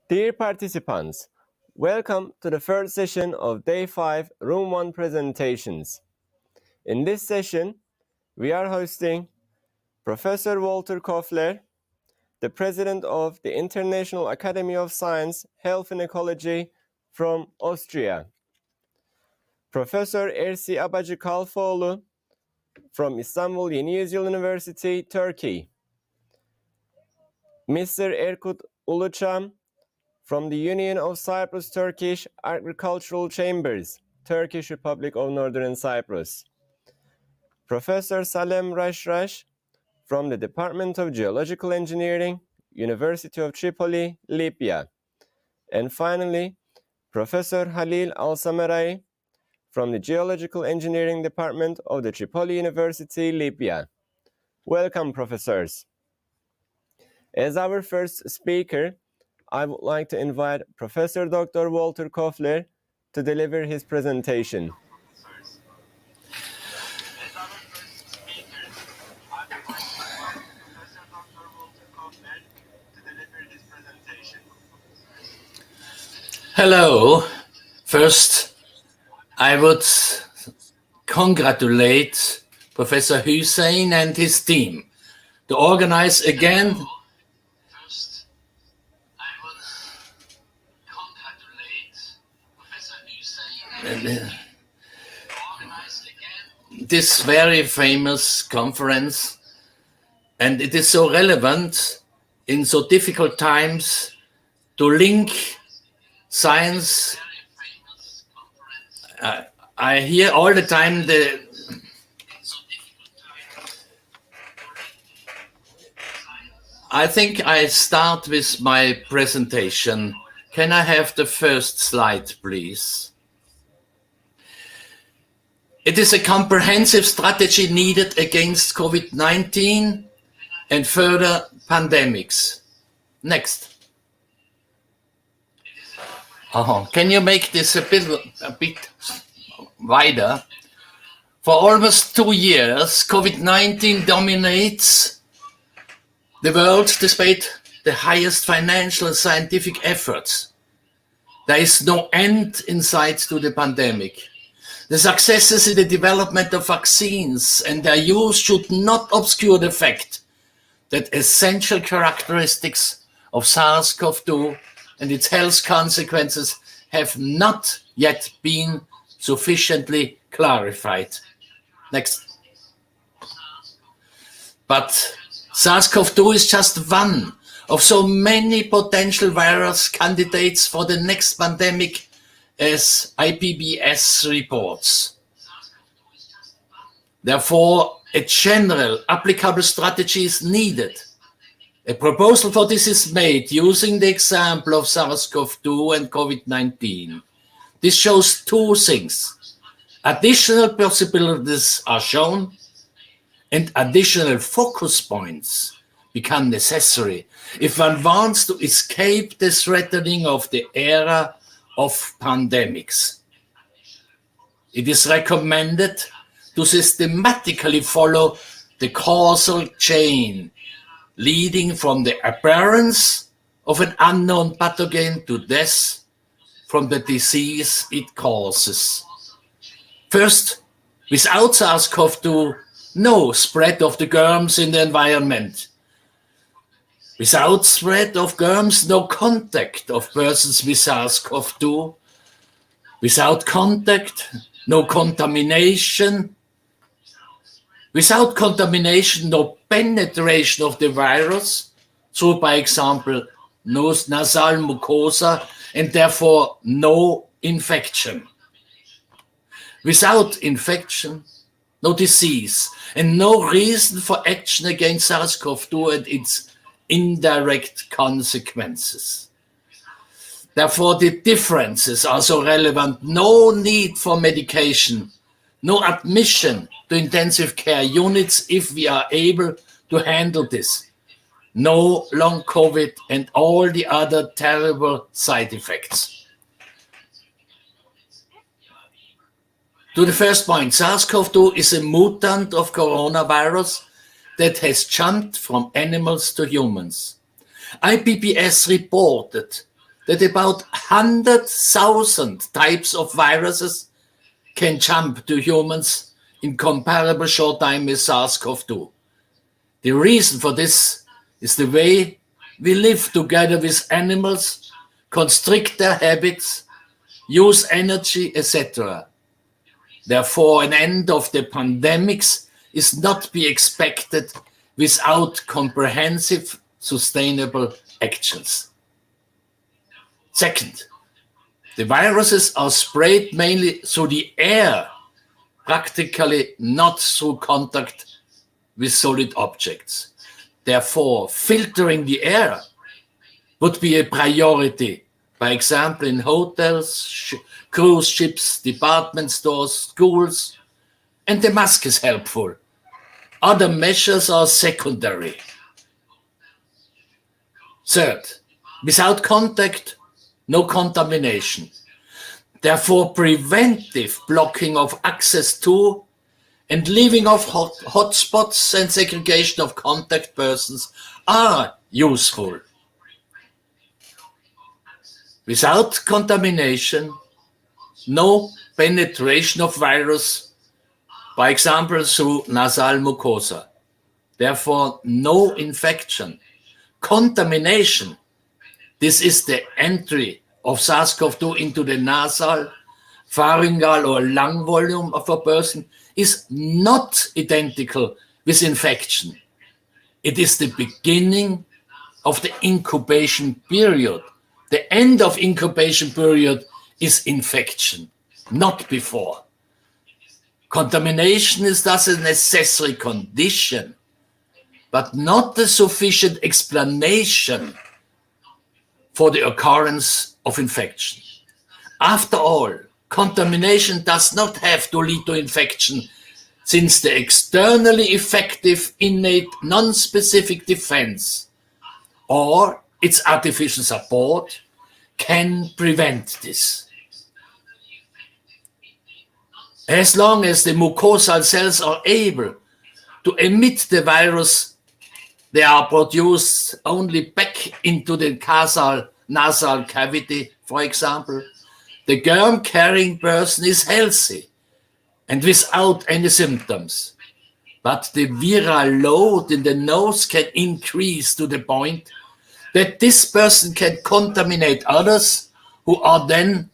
Dear participants, welcome to the third session of Day 5 Room 1 presentations. In this session, we are hosting Professor Walter Koffler, the President of the International Academy of Science, Health and Ecology from Austria, Professor ERSI ABACI KALFOÞLU from Istanbul Yeni Yüzyıl University, Turkey, Mr. Erkut Uluçam from the Union of Cyprus Turkish Agricultural Chambers, Turkish Republic of Northern Cyprus, Professor SALEM RASHRASH from the Department of Geological Engineering, University of Tripoli, Libya, and finally, Professor Halil Al-Samerai from the Geological Engineering Department of the Tripoli University, Libya. Welcome, professors. As our first speaker, I would like to invite Professor Dr. Walter Koffler to deliver his presentation. Hello. First, I would congratulate Professor Hussein and his team to organize again this very famous conference, and it is so relevant in so difficult times to link science. I hear all the time I think I start with my presentation. Can I have the first slide, please? It is a comprehensive strategy needed against COVID-19 and further pandemics. Next. Can you make this a bit wider? For almost 2 years, COVID-19 dominates the world despite the highest financial and scientific efforts. There is no end in sight to the pandemic. The successes in the development of vaccines and their use should not obscure the fact that essential characteristics of SARS-CoV-2 and its health consequences have not yet been sufficiently clarified. Next. But SARS-CoV-2 is just one of so many potential virus candidates for the next pandemic, as IPBES reports. Therefore, a general applicable strategy is needed. A proposal for this is made using the example of SARS-CoV-2 and COVID-19. This shows two things. Additional possibilities are shown, and additional focus points become necessary if one wants to escape the threatening of the era of pandemics. It is recommended to systematically follow the causal chain leading from the appearance of an unknown pathogen to death from the disease it causes. First, without SARS-CoV-2, no spread of the germs in the environment. Without spread of germs, no contact of persons with SARS-CoV-2. Without contact, no contamination. Without contamination, no penetration of the virus through, by example, nasal mucosa, and therefore no infection. Without infection, no disease, and no reason for action against SARS-CoV-2 and its indirect consequences. Therefore, the differences are so relevant. No need for medication, no admission to intensive care units if we are able to handle this. No long COVID and all the other terrible side effects. To the first point, SARS-CoV-2 is a mutant of coronavirus that has jumped from animals to humans. IPBS reported that about 100,000 types of viruses can jump to humans in comparable short time with SARS-CoV-2. The reason for this is the way we live together with animals, constrict their habits, use energy, etc. Therefore, an end of the pandemics is not be expected without comprehensive, sustainable actions. Second, the viruses are sprayed mainly through the air, practically not through contact with solid objects. Therefore, filtering the air would be a priority, by example, in hotels, cruise ships, department stores, schools, and the mask is helpful. Other measures are secondary. Third, without contact, no contamination. Therefore, preventive blocking of access to and leaving of hotspots and segregation of contact persons are useful. Without contamination, no penetration of virus, by example, through nasal mucosa. Therefore, no infection. Contamination, this is the entry of SARS-CoV-2 into the nasal, pharyngeal or lung volume of a person, is not identical with infection. It is the beginning of the incubation period. The end of incubation period is infection, not before. Contamination is thus a necessary condition, but not a sufficient explanation for the occurrence of infection. After all, contamination does not have to lead to infection, since the externally effective innate non-specific defense or its artificial support can prevent this. As long as the mucosal cells are able to emit the virus, they are produced only back into the nasal cavity, for example. The germ-carrying person is healthy and without any symptoms, but the viral load in the nose can increase to the point that this person can contaminate others who are then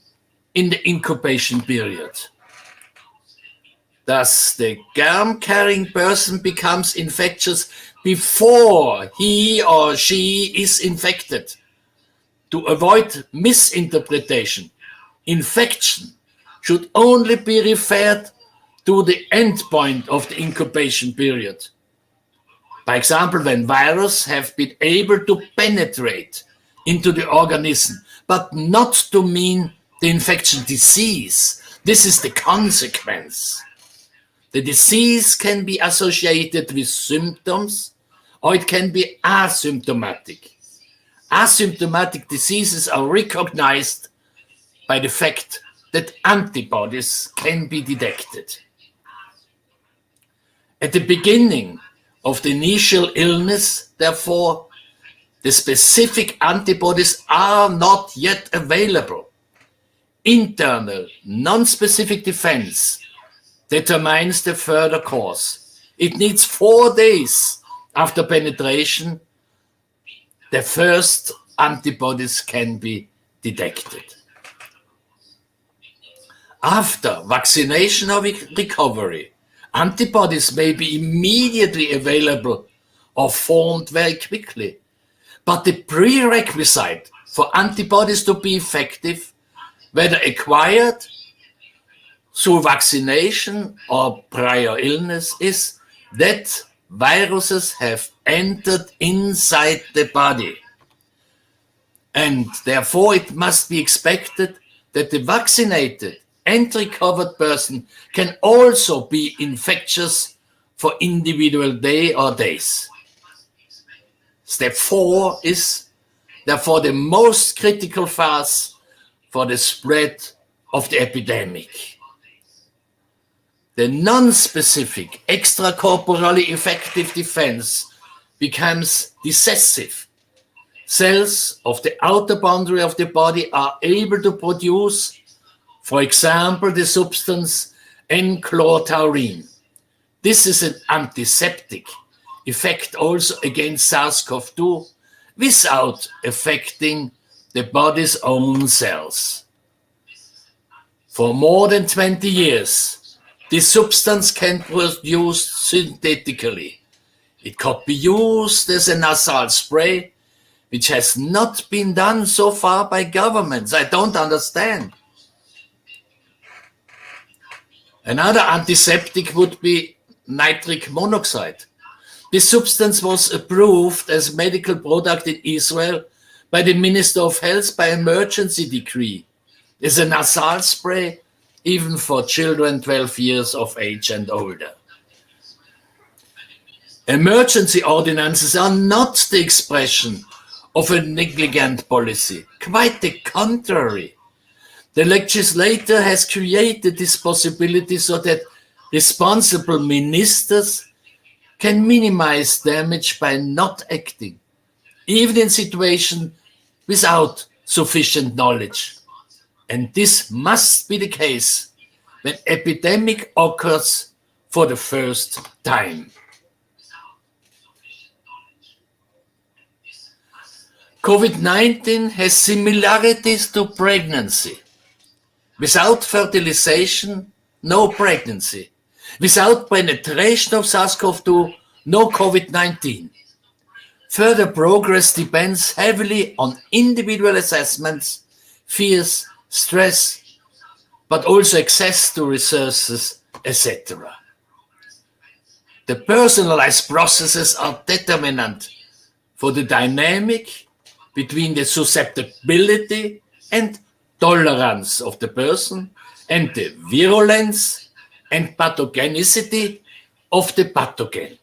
in the incubation period. Thus, the germ-carrying person becomes infectious before he or she is infected. To avoid misinterpretation, infection should only be referred to the endpoint of the incubation period. By example, when viruses have been able to penetrate into the organism, but not to mean the infection disease. This is the consequence. The disease can be associated with symptoms, or it can be asymptomatic. Asymptomatic diseases are recognized by the fact that antibodies can be detected. At the beginning of the initial illness, therefore, the specific antibodies are not yet available. Internal, non-specific defense determines the further course. It needs 4 days after penetration, the first antibodies can be detected. After vaccination or recovery, antibodies may be immediately available or formed very quickly. But the prerequisite for antibodies to be effective, whether acquired through vaccination or prior illness, is that viruses have entered inside the body. and therefore it must be expected that the vaccinated and recovered person can also be infectious for individual day or days. Step 4 is therefore the most critical phase for the spread of the epidemic. The non-specific extracorporally effective defense becomes decisive. Cells of the outer boundary of the body are able to produce, for example, the substance N-chlorotaurin. This is an antiseptic effect also against SARS-CoV-2 without affecting the body's own cells. For more than 20 years, this substance can be produced synthetically. It could be used as a nasal spray, which has not been done so far by governments. I don't understand. Another antiseptic would be nitric monoxide. This substance was approved as a medical product in Israel by the Minister of Health by emergency decree. It's a nasal spray, even for children 12 years of age and older. Emergency ordinances are not the expression of a negligent policy. Quite the contrary. The legislator has created this possibility so that responsible ministers can minimize damage by not acting, even in situations without sufficient knowledge. And this must be the case when epidemic occurs for the first time. COVID-19 has similarities to pregnancy. Without fertilization, no pregnancy. Without penetration of SARS-CoV-2, no COVID-19. Further progress depends heavily on individual assessments, fears, stress, but also access to resources, etc. The personalized processes are determinant for the dynamic between the susceptibility and tolerance of the person and the virulence and pathogenicity of the pathogen.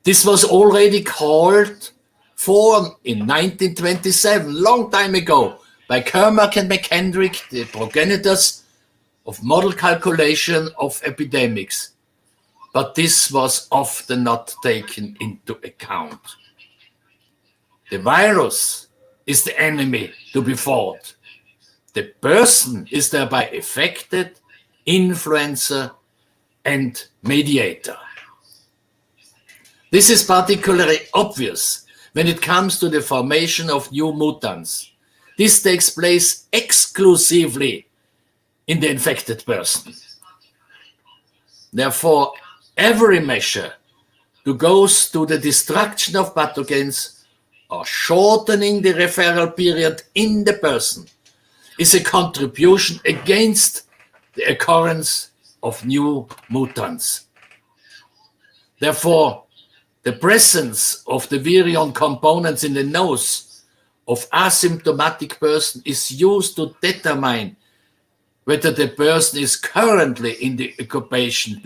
This was already called for in 1927, long time ago, by Kermack and McKendrick, the progenitors of model calculation of epidemics. But this was often not taken into account. The virus is the enemy to be fought. The person is thereby affected, influencer, and mediator. This is particularly obvious when it comes to the formation of new mutants. This takes place exclusively in the infected person. Therefore, every measure to go to the destruction of pathogens or shortening the referral period in the person is a contribution against the occurrence of new mutants. Therefore, the presence of the virion components in the nose of asymptomatic person is used to determine whether the person is currently in the incubation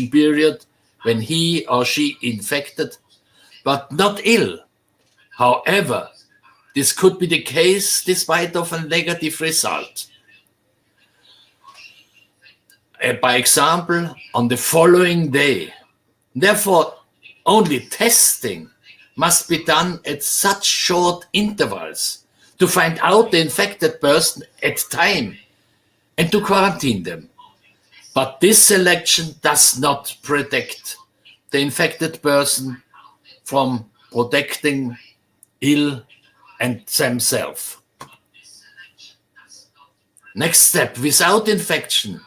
period when he or she infected, but not ill. However, this could be the case despite of a negative result. By example, on the following day. Therefore, only testing must be done at such short intervals to find out the infected person at time and to quarantine them. But this selection does not protect the infected person from protecting ill and themselves. Next step, without infection,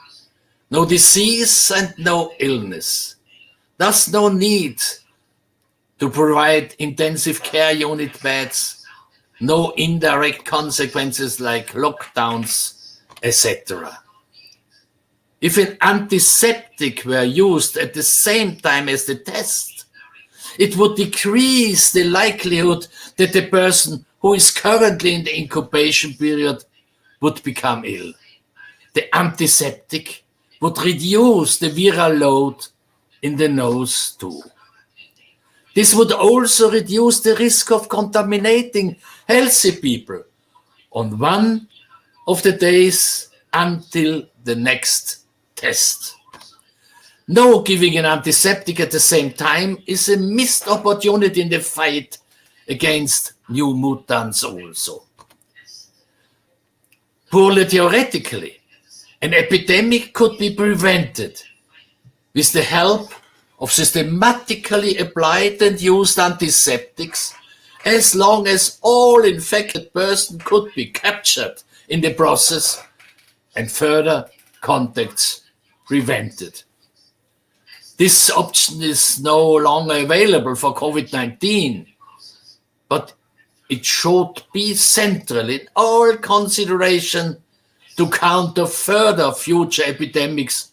no disease and no illness. Thus no need to provide intensive care unit beds, no indirect consequences like lockdowns, etc. If an antiseptic were used at the same time as the test, it would decrease the likelihood that the person who is currently in the incubation period would become ill. The antiseptic would reduce the viral load in the nose too. This would also reduce the risk of contaminating healthy people on one of the days until the next test. No giving an antiseptic at the same time is a missed opportunity in the fight against new mutants also. Purely theoretically, an epidemic could be prevented with the help of systematically applied and used antiseptics, as long as all infected persons could be captured in the process and further contacts prevented. This option is no longer available for COVID-19, but it should be central in all consideration to counter further future epidemics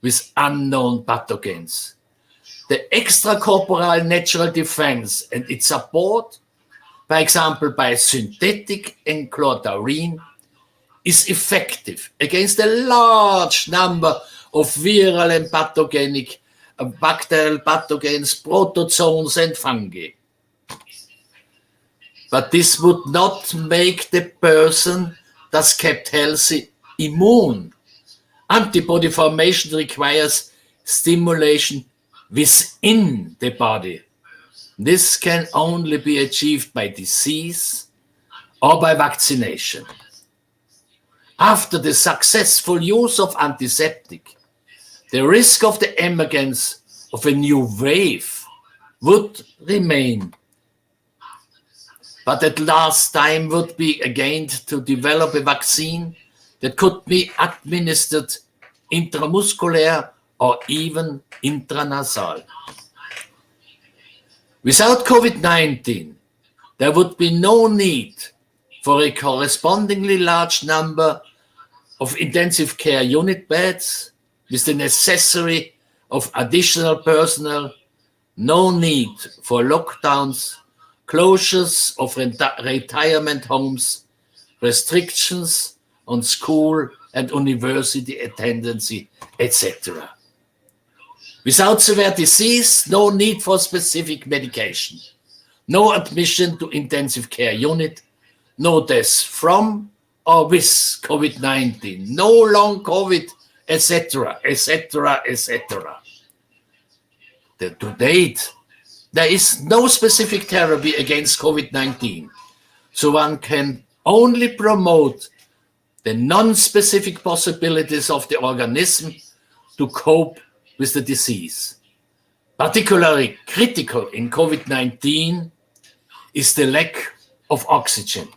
with unknown pathogens. The extracorporeal natural defense and its support, for example by synthetic enclotharine, is effective against a large number of viral and pathogenic bacterial pathogens, protozoans and fungi. But this would not make the person that's kept healthy immune. Antibody formation requires stimulation within the body. This can only be achieved by disease or by vaccination. After the successful use of antiseptic, the risk of the emergence of a new wave would remain, but at last time would be again to develop a vaccine that could be administered intramuscular or even intranasal. Without COVID-19, there would be no need for a correspondingly large number of intensive care unit beds with the necessary of additional personnel, no need for lockdowns, closures of retirement homes, restrictions on school and university attendance, etc. Without severe disease, no need for specific medication, no admission to intensive care unit, no deaths from or with COVID-19, no long COVID, etc., etc., etc. To date, there is no specific therapy against COVID-19, so one can only promote the non-specific possibilities of the organism to cope with the disease. Particularly critical in COVID-19 is the lack of oxygen.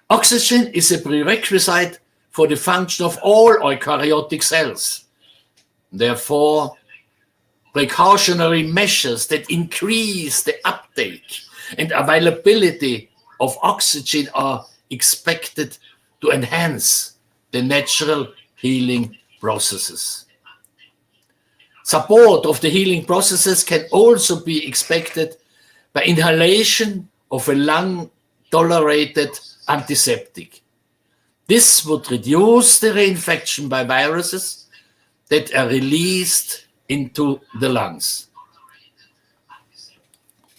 Oxygen is a prerequisite for the function of all eukaryotic cells. Therefore, precautionary measures that increase the uptake and availability of oxygen are expected to enhance the natural healing processes. Support of the healing processes can also be expected by inhalation of a long-tolerated antiseptic. This would reduce the reinfection by viruses that are released into the lungs.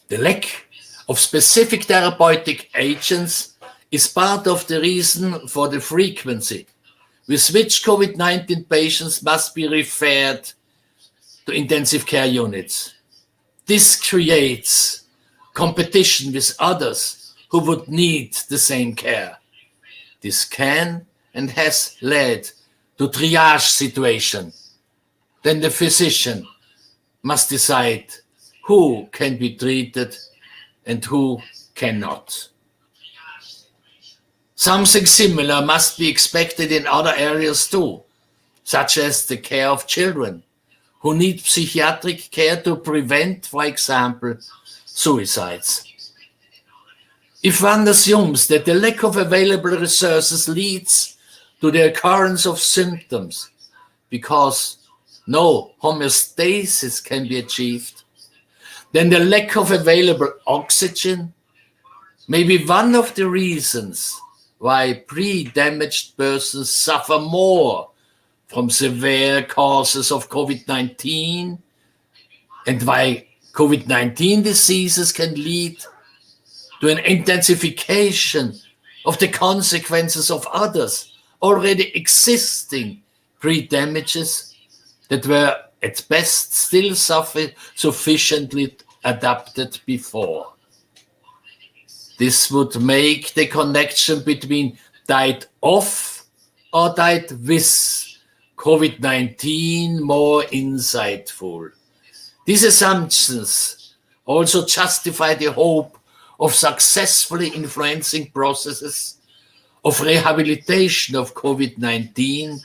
The lack of specific therapeutic agents is part of the reason for the frequency with which COVID-19 patients must be referred to intensive care units. This creates competition with others who would need the same care. This can and has led to triage situation. Then the physician must decide who can be treated and who cannot. Something similar must be expected in other areas too, such as the care of children who need psychiatric care to prevent, for example, suicides. If one assumes that the lack of available resources leads to the occurrence of symptoms because no homeostasis can be achieved, then the lack of available oxygen may be one of the reasons why pre-damaged persons suffer more from severe causes of COVID-19 and why COVID-19 diseases can lead to an intensification of the consequences of others already existing pre-damages that were at best still sufficiently adapted before. This would make the connection between died of or died with COVID-19 more insightful. These assumptions also justify the hope of successfully influencing processes of rehabilitation of COVID-19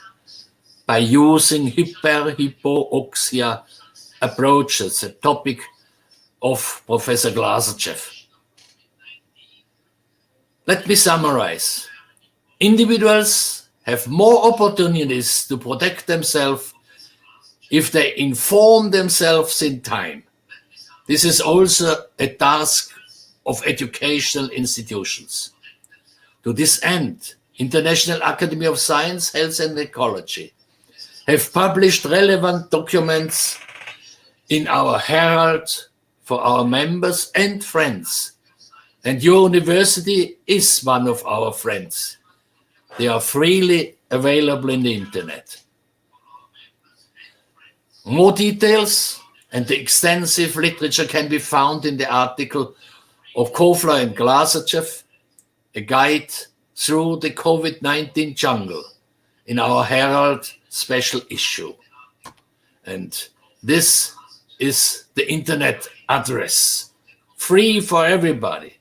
by using hyper-hypoxia approaches, a topic of Professor Lazachev. Let me summarize. Individuals have more opportunities to protect themselves if they inform themselves in time. This is also a task of educational institutions. To this end, International Academy of Science, Health and Ecology have published relevant documents in our Herald for our members and friends. And your university is one of our friends. They are freely available in the internet. More details and the extensive literature can be found in the article of Koffler and GLAZCHEV, a guide through the COVID-19 jungle, in our Herald special issue. And this is the internet address, free for everybody.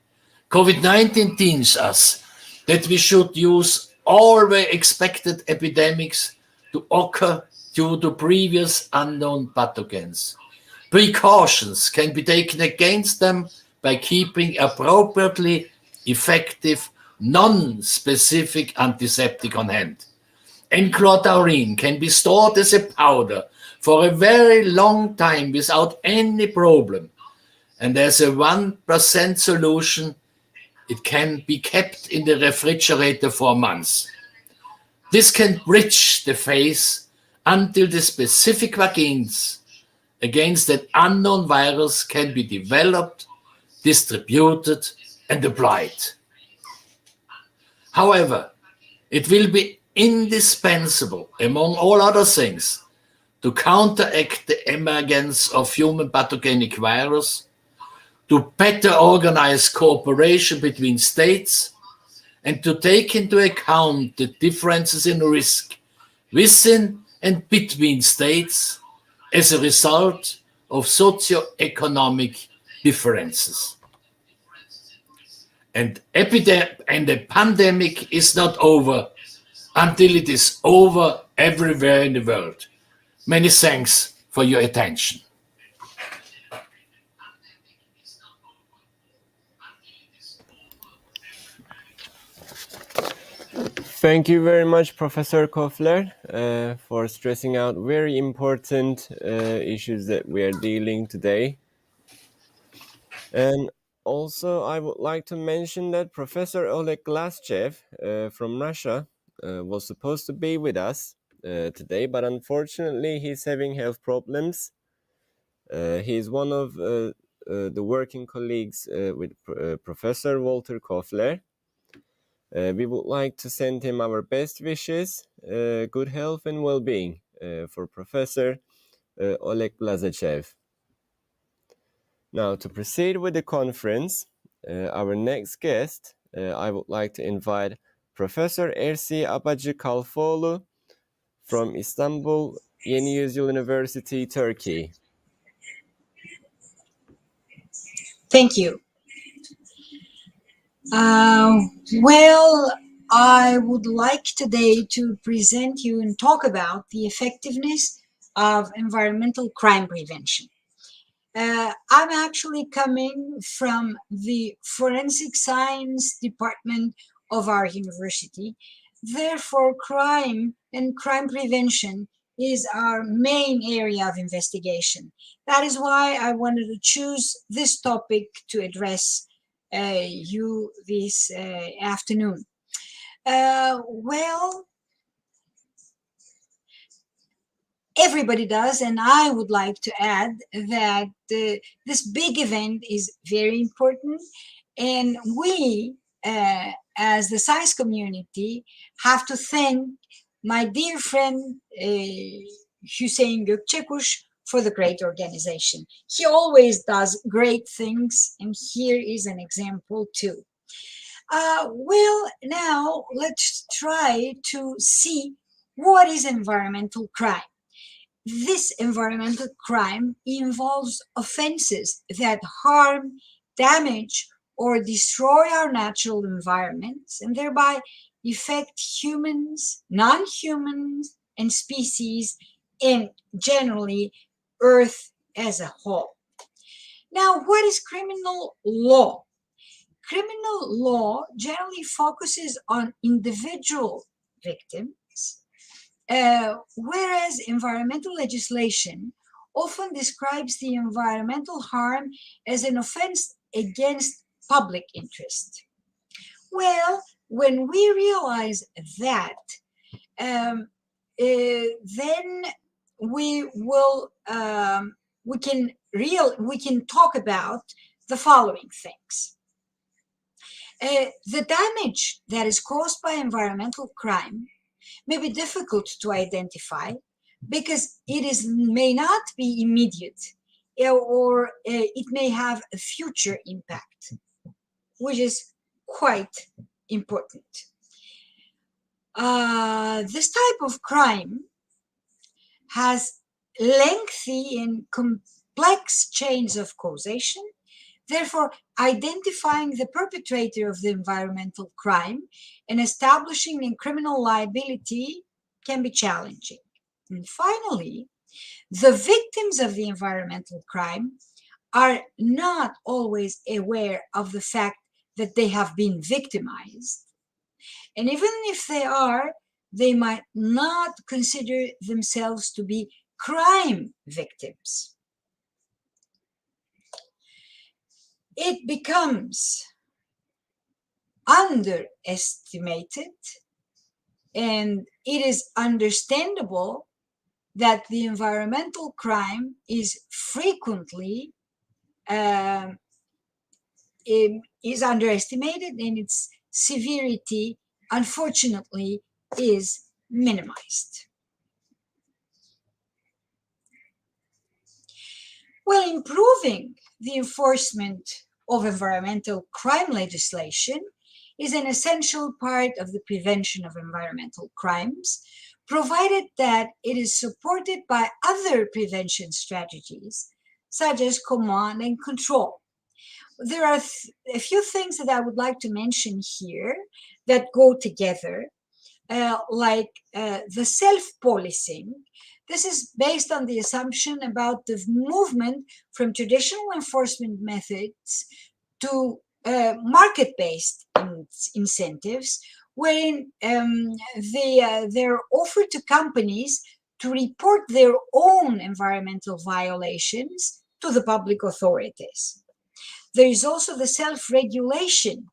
COVID-19 teaches us that we should use all the expected epidemics to occur due to previous unknown pathogens. Precautions can be taken against them by keeping appropriately effective, non-specific antiseptic on hand. Enclotarine can be stored as a powder for a very long time without any problem. And as a 1% solution, it can be kept in the refrigerator for months. This can bridge the phase until the specific vaccines against an unknown virus can be developed, distributed, and applied. However, it will be indispensable, among all other things, to counteract the emergence of human pathogenic virus, to better organize cooperation between states, and to take into account the differences in risk within and between states as a result of socio-economic differences. And the pandemic is not over until it is over everywhere in the world. Many thanks for your attention. Thank you very much, Professor Koffler, for stressing out very important issues that we are dealing today. And also, I would like to mention that Professor Olek GLAZCHEV from Russia was supposed to be with us today, but unfortunately, he's having health problems. He's one of the working colleagues with Professor Walter Koffler. We would like to send him our best wishes, good health and well-being for Professor Olek Lazachev. Now, to proceed with the conference, our next guest, I would like to invite Professor ERSI ABACI KALFOÐLU from Istanbul Yeni Yüzyıl University, Turkey. Thank you. Well, I would like today to present you and talk about the effectiveness of environmental crime prevention. I'm actually coming from the forensic science department of our university. Therefore, crime and crime prevention is our main area of investigation. That is why I wanted to choose this topic to address you this afternoon. Well, everybody does, and I would like to add that this big event is very important, and we, as the science community, have to thank my dear friend Hüseyin Gökçekuş for the great organization. He always does great things, and here is an example too. Well, now let's try to see what is environmental crime. This environmental crime involves offenses that harm, damage, or destroy our natural environments and thereby affect humans, non-humans, and species, and generally Earth as a whole. Now, what is criminal law? Criminal law generally focuses on individual victims, whereas environmental legislation often describes the environmental harm as an offense against public interest. Well, when we realize that, then we will we can talk about the following things. The damage that is caused by environmental crime may be difficult to identify because may not be immediate, or it may have a future impact, which is quite important. This type of crime has lengthy and complex chains of causation. Therefore, identifying the perpetrator of the environmental crime and establishing a criminal liability can be challenging. And finally, the victims of the environmental crime are not always aware of the fact that they have been victimized. And even if they are, they might not consider themselves to be crime victims. It becomes underestimated, and it is understandable that the environmental crime is frequently is underestimated, and its severity, unfortunately, is minimized. Well, improving the enforcement of environmental crime legislation is an essential part of the prevention of environmental crimes, provided that it is supported by other prevention strategies, such as command and control. There are a few things that I would like to mention here that go together, like the self-policing. This is based on the assumption about the movement from traditional enforcement methods to market-based incentives, wherein they're offered to companies to report their own environmental violations to the public authorities. There is also the self-regulation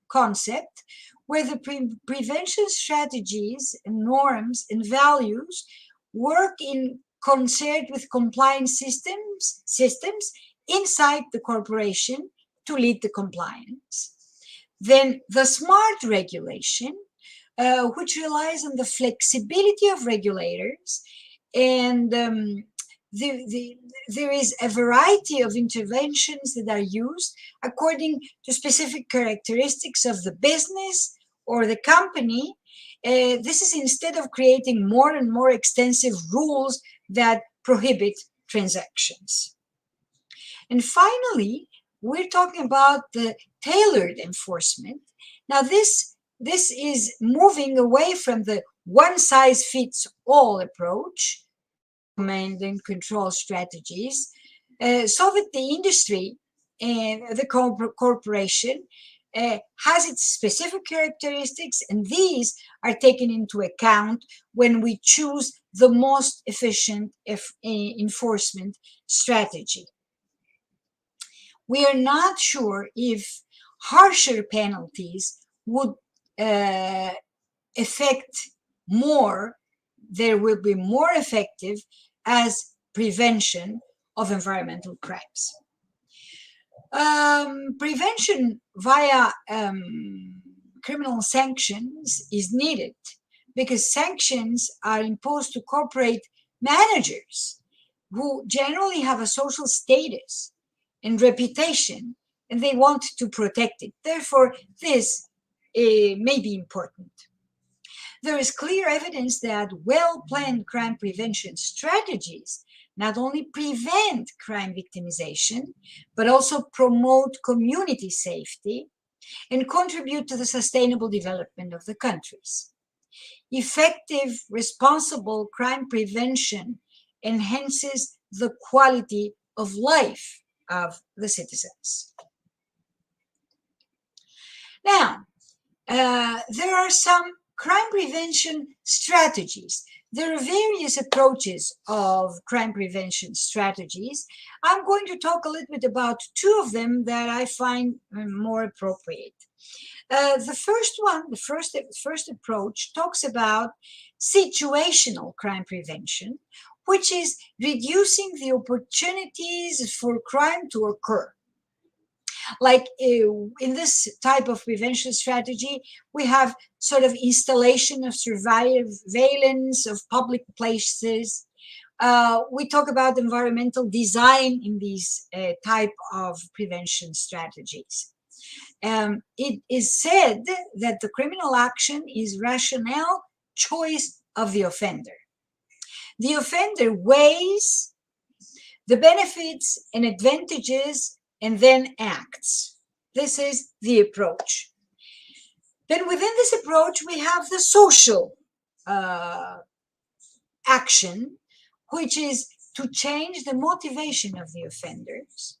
concept, where the prevention strategies and norms and values work in concert with compliance systems inside the corporation to lead the compliance. Then the smart regulation, which relies on the flexibility of regulators, and there is a variety of interventions that are used according to specific characteristics of the business or the company. This is instead of creating more and more extensive rules that prohibit transactions. And finally, we're talking about the tailored enforcement. Now, this is moving away from the one-size-fits-all approach, command and control strategies, so that the industry and the corporation has its specific characteristics, and these are taken into account when we choose the most efficient enforcement strategy. We are not sure if harsher penalties would affect more, there will be more effective as prevention of environmental crimes. Prevention via criminal sanctions is needed because sanctions are imposed to corporate managers who generally have a social status and reputation, and they want to protect it. Therefore, this may be important. There is clear evidence that well-planned crime prevention strategies not only prevent crime victimization, but also promote community safety and contribute to the sustainable development of the countries. Effective, responsible crime prevention enhances the quality of life of the citizens. Now, there are some crime prevention strategies. There are various approaches of crime prevention strategies. I'm going to talk a little bit about two of them that I find more appropriate. The first one, the first approach talks about situational crime prevention, which is reducing the opportunities for crime to occur. Like in this type of prevention strategy, we have sort of installation of surveillance of public places. We talk about environmental design in these type of prevention strategies. It is said that the criminal action is rationale choice of the offender. The offender weighs the benefits and advantages and then acts. This is the approach. Then within this approach, we have the social action, which is to change the motivation of the offenders.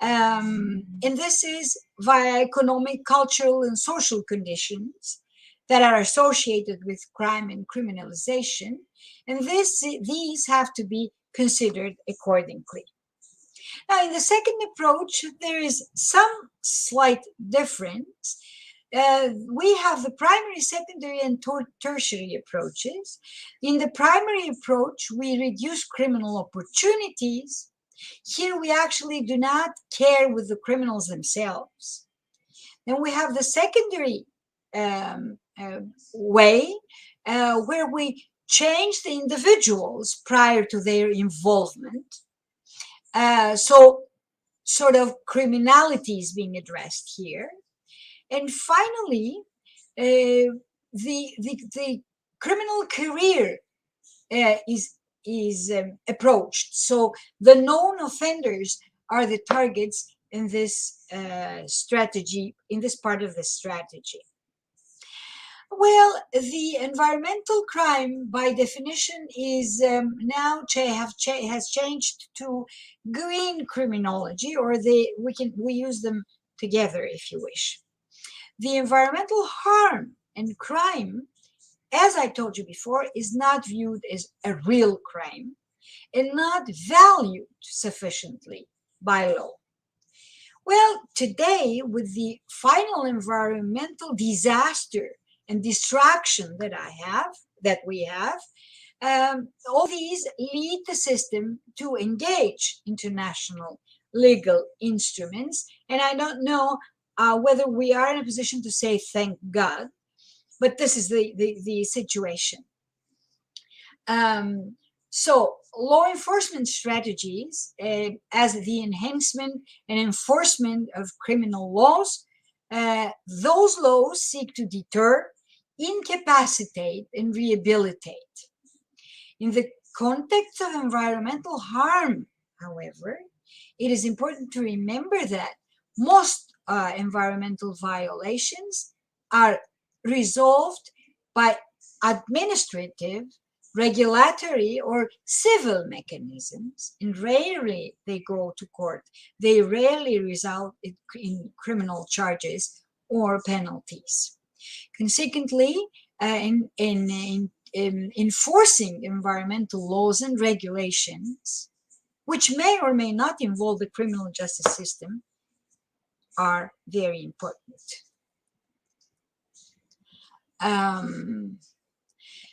And this is via economic, cultural, and social conditions that are associated with crime and criminalization. And these have to be considered accordingly. Now, in the second approach, there is some slight difference. We have the primary, secondary, and tertiary approaches. In the primary approach, we reduce criminal opportunities. Here, we actually do not care with the criminals themselves. Then we have the secondary way, where we change the individuals prior to their involvement. So sort of criminality is being addressed here. And finally, the criminal career is approached. So the known offenders are the targets in this strategy, in this part of the strategy. Well, the environmental crime, by definition, is now has changed to green criminology, or we use them together if you wish. The environmental harm and crime, as I told you before, is not viewed as a real crime and not valued sufficiently by law. Well, today, with the final environmental disaster and distraction that we have, all these lead the system to engage international legal instruments. And I don't know whether we are in a position to say thank God, but this is the situation. So law enforcement strategies, as the enhancement and enforcement of criminal laws, those laws seek to deter, incapacitate, and rehabilitate. In the context of environmental harm, however, it is important to remember that most environmental violations are resolved by administrative regulatory or civil mechanisms, and rarely they go to court. They rarely result in criminal charges or penalties. Consequently, in enforcing environmental laws and regulations, which may or may not involve the criminal justice system, are very important.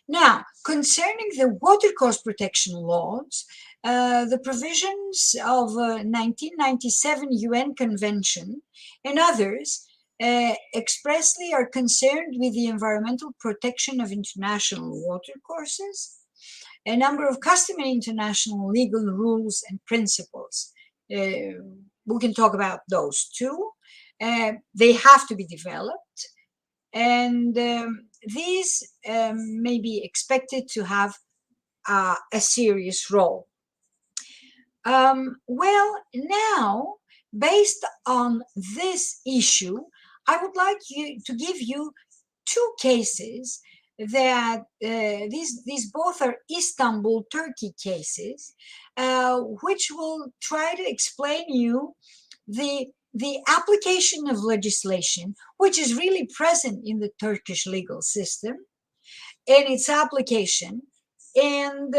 Now, concerning the watercourse protection laws, the provisions of 1997 UN Convention and others expressly are concerned with the environmental protection of international watercourses. A number of customary international legal rules and principles. We can talk about those too. They have to be developed, and these may be expected to have a serious role. Well, now, based on this issue, I would like to give you two cases that these both are Istanbul, Turkey cases, which will try to explain you the application of legislation, which is really present in the Turkish legal system, and its application, and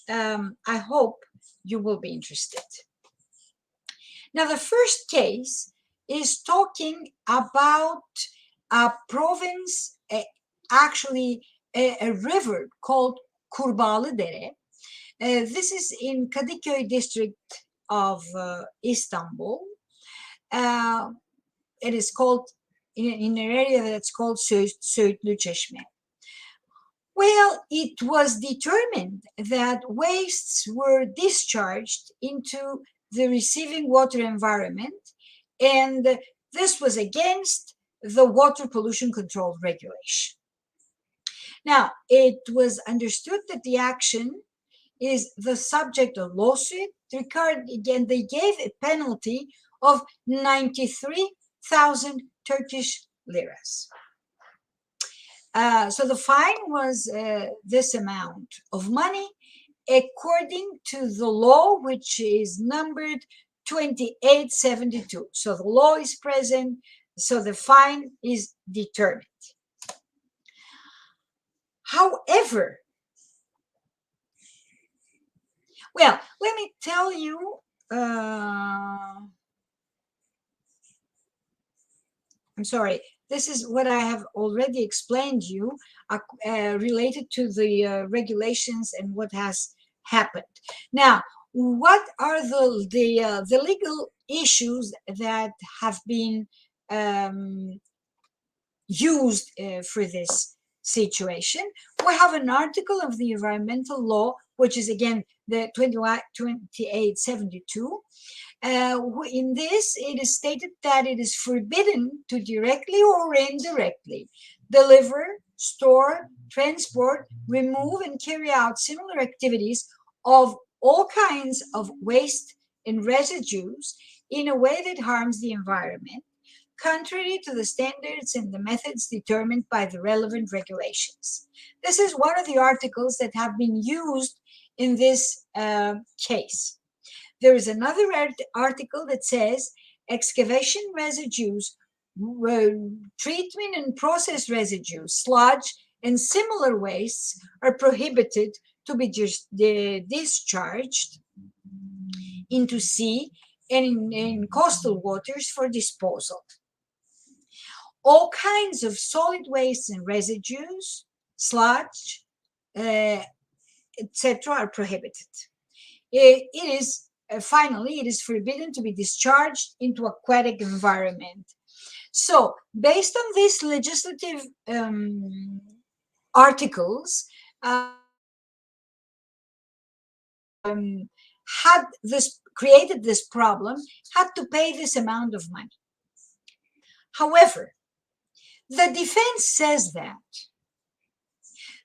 I hope you will be interested. Now, the first case is talking about a province, actually a river called Kurbağalıdere. This is in Kadıköy district of Istanbul. It is called, in an area that's called Söğütlü Çeşme. Well, it was determined that wastes were discharged into the receiving water environment, and this was against the water pollution control regulation. Now, it was understood that the action is the subject of lawsuit. Again, they gave a penalty of 93,000 Turkish liras. So the fine was this amount of money, according to the law, which is numbered 2872. So the law is present, so the fine is determined. However, well, let me tell you, I'm sorry, this is what I have already explained you related to the regulations and what has happened. Now, what are the legal issues that have been used for this situation? We have an article of the environmental law, which is again the 2872. In this, it is stated that it is forbidden to directly or indirectly deliver, store, transport, remove, and carry out similar activities of all kinds of waste and residues in a way that harms the environment, contrary to the standards and the methods determined by the relevant regulations. This is one of the articles that have been used in this case. There is another article that says excavation residues, treatment and process residues, sludge, and similar wastes are prohibited to be discharged into sea and in coastal waters for disposal. All kinds of solid wastes and residues, sludge, etc., are prohibited. Finally, it is forbidden to be discharged into aquatic environment. So, based on these legislative articles, created this problem, had to pay this amount of money. However, the defense says that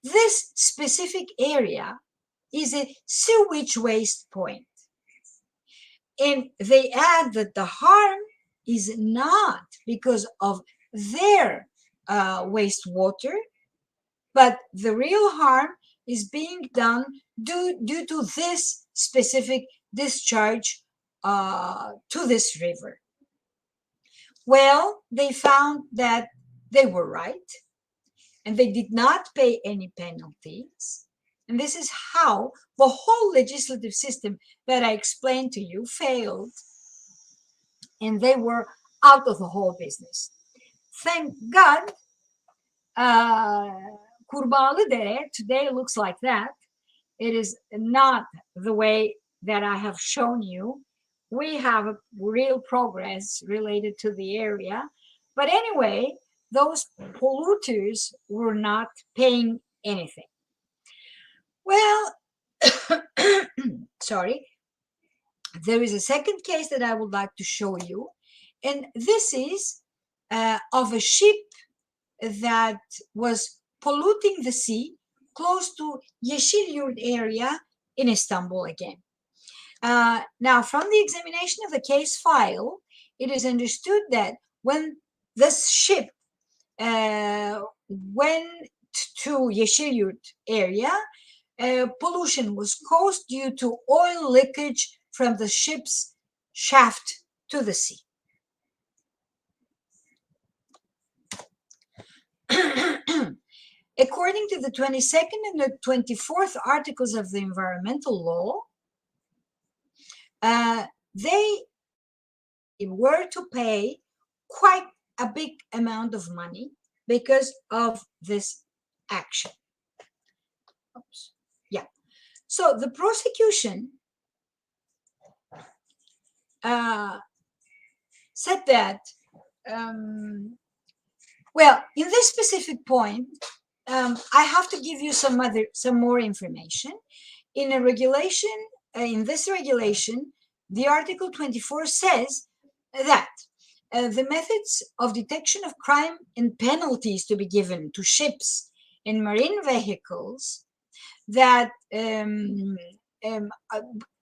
this specific area is a sewage waste point. And they add that the harm is not because of their wastewater, but the real harm is being done due to this specific discharge to this river. Well, they found that they were right, and they did not pay any penalties. And this is how the whole legislative system that I explained to you failed, and they were out of the whole business. Thank God, Kurbağalıdere today looks like that. It is not the way that I have shown you. We have a real progress related to the area. But anyway, those polluters were not paying anything. Well, sorry, there is a second case that I would like to show you. And this is of a ship that was polluting the sea close to Yeşilyurt area in Istanbul again. Now, from the examination of the case file, it is understood that when this ship went to Yeşilyurt area, pollution was caused due to oil leakage from the ship's shaft to the sea. According to the 22nd and the 24th articles of the environmental law, they were to pay quite a big amount of money because of this action. Oops. Yeah. So the prosecution said that, well, in this specific point, I have to give you some more information. In a regulation, in this regulation, the Article 24 says that the methods of detection of crime and penalties to be given to ships and marine vehicles that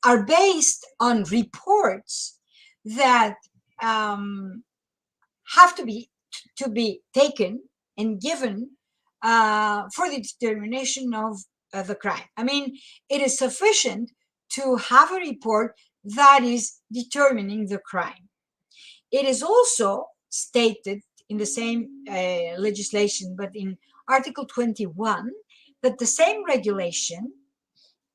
are based on reports that have to be taken and given for the determination of the crime. I mean, it is sufficient to have a report that is determining the crime. It is also stated in the same legislation, but in Article 21, that the same regulation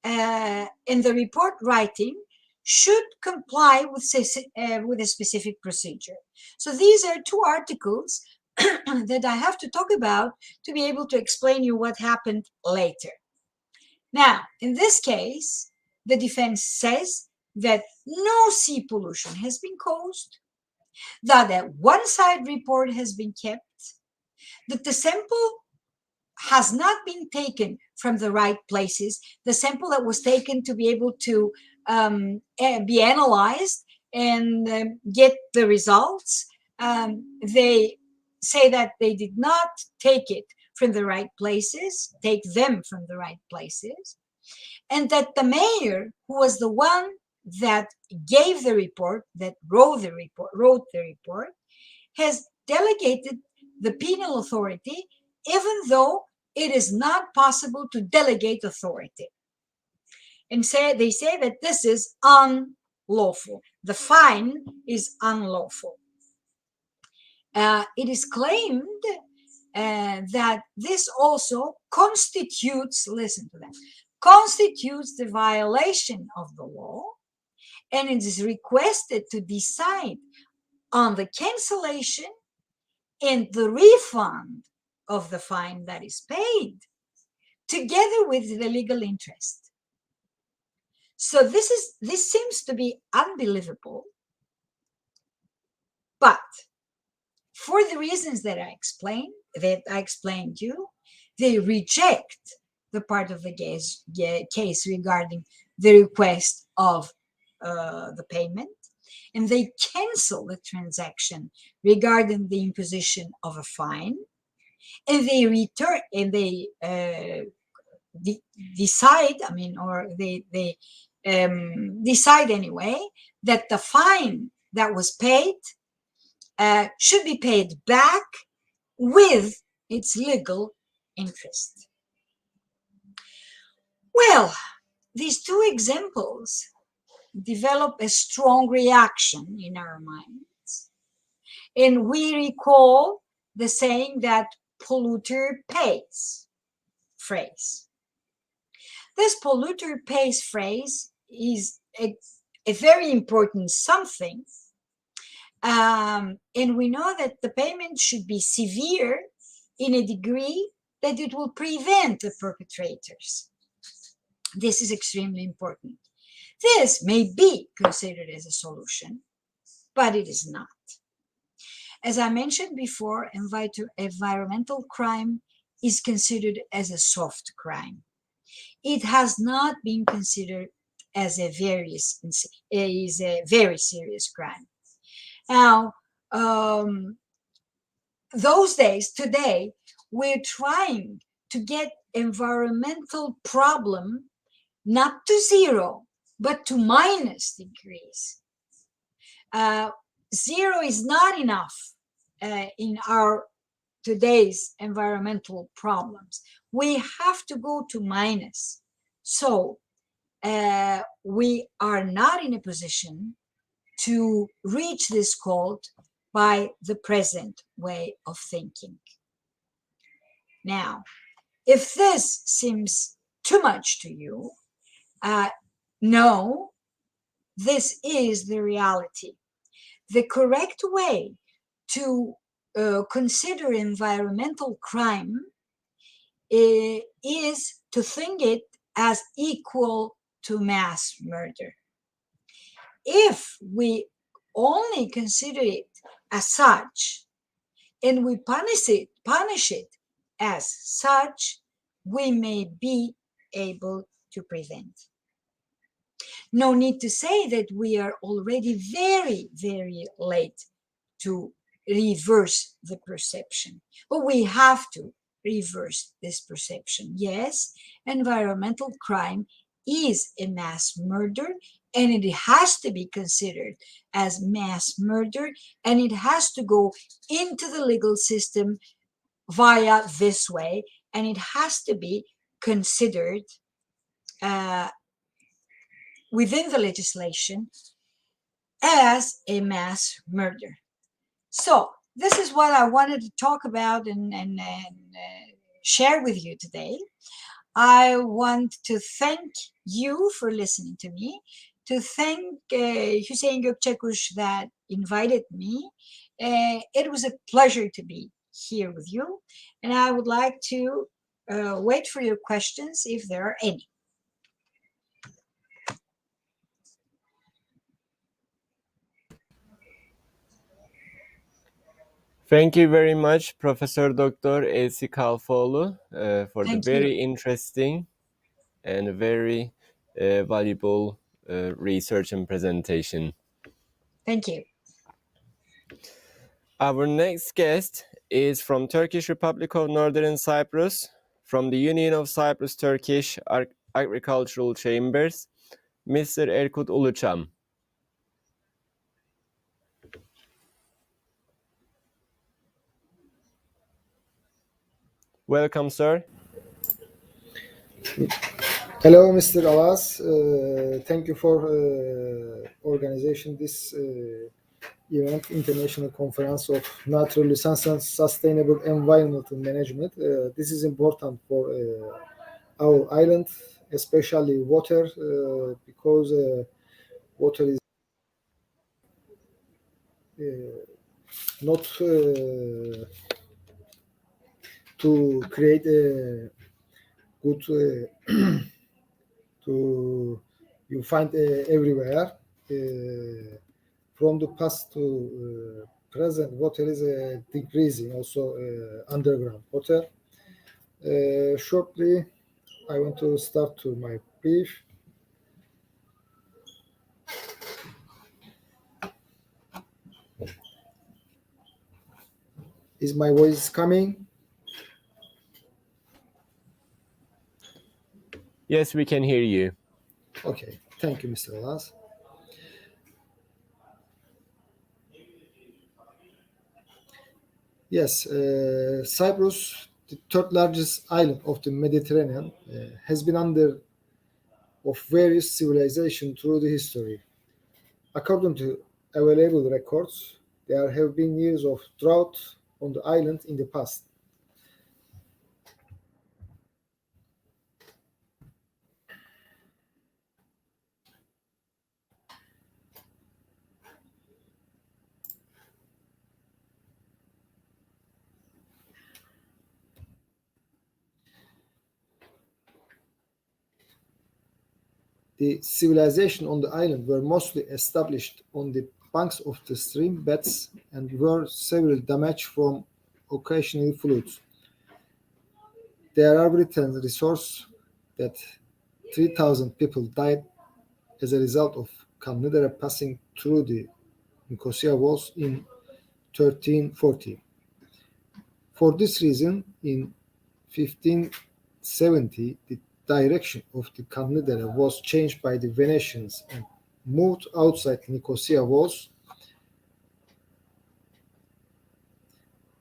in the report writing should comply with a specific procedure. So these are two articles that I have to talk about to be able to explain you what happened later. Now, in this case, the defense says that no sea pollution has been caused, that a one-side report has been kept, that the sample has not been taken from the right places, the sample that was taken to be able to be analyzed and get the results, they say that they did not take it from the right places, take them from the right places, and that the mayor, who was the one that gave the report, that wrote the report, has delegated the penal authority, even though it is not possible to delegate authority. And they say that this is unlawful. The fine is unlawful. It is claimed that this also constitutes, listen to that, constitutes the violation of the law, and it is requested to decide on the cancellation and the refund of the fine that is paid, together with the legal interest. So this seems to be unbelievable, but for the reasons that I explained you, they reject the part of the case regarding the request of the payment, and they cancel the transaction regarding the imposition of a fine, and they return and they decide, I mean, or they decide anyway that the fine that was paid should be paid back with its legal interest. Well, these two examples develop a strong reaction in our minds. And we recall the saying that polluter pays phrase. This polluter pays phrase is a very important something. And we know that the payment should be severe in a degree that it will prevent the perpetrators. This is extremely important. This may be considered as a solution, but it is not. As I mentioned before, environmental crime is considered as a soft crime. It has not been considered as a very serious crime. Now, those days, today, we're trying to get environmental problem not to zero, but to minus degrees. Zero is not enough in our today's environmental problems. We have to go to minus. So we are not in a position to reach this goal by the present way of thinking. Now, if this seems too much to you, no, this is the reality. The correct way to consider environmental crime is to think it as equal to mass murder. If we only consider it as such, and we punish it as such, we may be able to prevent. No need to say that we are already very, very late to reverse the perception, but we have to reverse this perception. Yes, environmental crime is a mass murder, and it has to be considered as mass murder, and it has to go into the legal system via this way, and it has to be considered within the legislation as a mass murder. So this is what I wanted to talk about and share with you today. I want to thank you for listening to me, to thank Hüseyin Gökçekuş that invited me. It was a pleasure to be here with you, and I would like to wait for your questions if there are any. Thank you very much, Professor Dr. ERSI KALFOÐLU, for Thank the very you. interesting and very valuable research and presentation. Thank you. Our next guest is from Turkish Republic of Northern Cyprus, from the Union of Cyprus Turkish Agricultural Chambers, Mr. Erkut Uluçam. Welcome, sir. Hello, Mr. Alas. Thank you for organization this event, International Conference of Natural Resources and Sustainable Environmental Management. This is important for our island, especially water, because water is not to create a good to you find everywhere. From the past to present, water is decreasing, also underground water. Shortly, I want to start to my brief. Is my voice coming? Yes, we can hear you. Okay, thank you, Mr. Alas. Yes, Cyprus, the third largest island of the Mediterranean, has been under of various civilizations through the history. According to available records, there have been years of drought on the island in the past. The civilization on the island were mostly established on the banks of the stream beds and were severely damaged from occasional floods. There are written resources that 3,000 people died as a result of Kanlıdere passing through the Nicosia walls in 1340. For this reason, in 1570, the direction of the Kanlıdere was changed by the Venetians and moved outside Nicosia walls.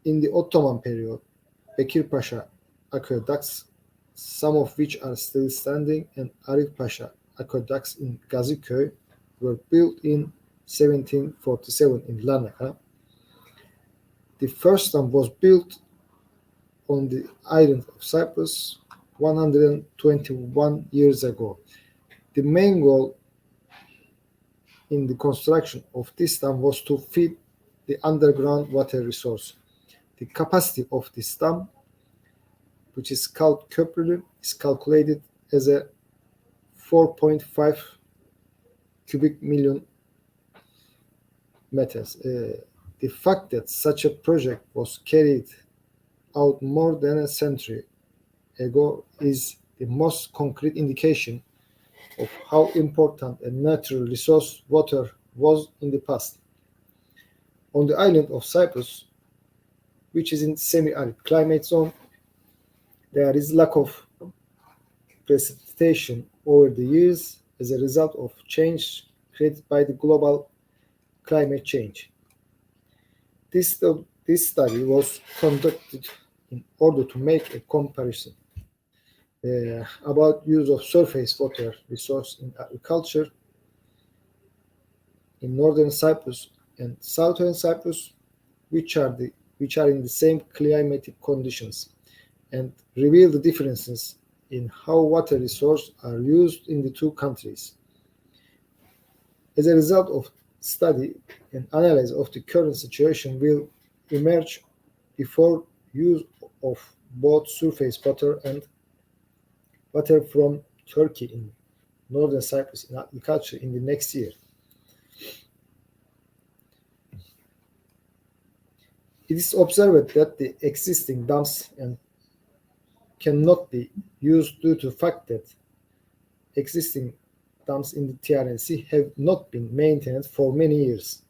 In the Ottoman period, Bekir Pasha aqueducts, some of which are still standing, and Arif Pasha aqueducts in Gaziköy were built in 1747 in Larnaca. The first dam was built on the island of Cyprus 121 years ago. The main goal in the construction of this dam was to feed the underground water resource. The capacity of this dam, which is called KOFLER, is calculated as a 4.5 cubic million meters. The fact that such a project was carried out more than a century ago is the most concrete indication of how important a natural resource water was in the past. On the island of Cyprus, which is in semi-arid climate zone, there is lack of precipitation over the years as a result of change created by the global climate change. This study was conducted in order to make a comparison about use of surface water resource in agriculture in northern Cyprus and southern Cyprus, which are in the same climatic conditions, and reveal the differences in how water resources are used in the two countries. As a result of study and analysis of the current situation will emerge before use of both surface water and water from Turkey in northern Cyprus in agriculture in the next year. It is observed that the existing dams cannot be used due to the fact that existing dams in the TRNC have not been maintained for many years.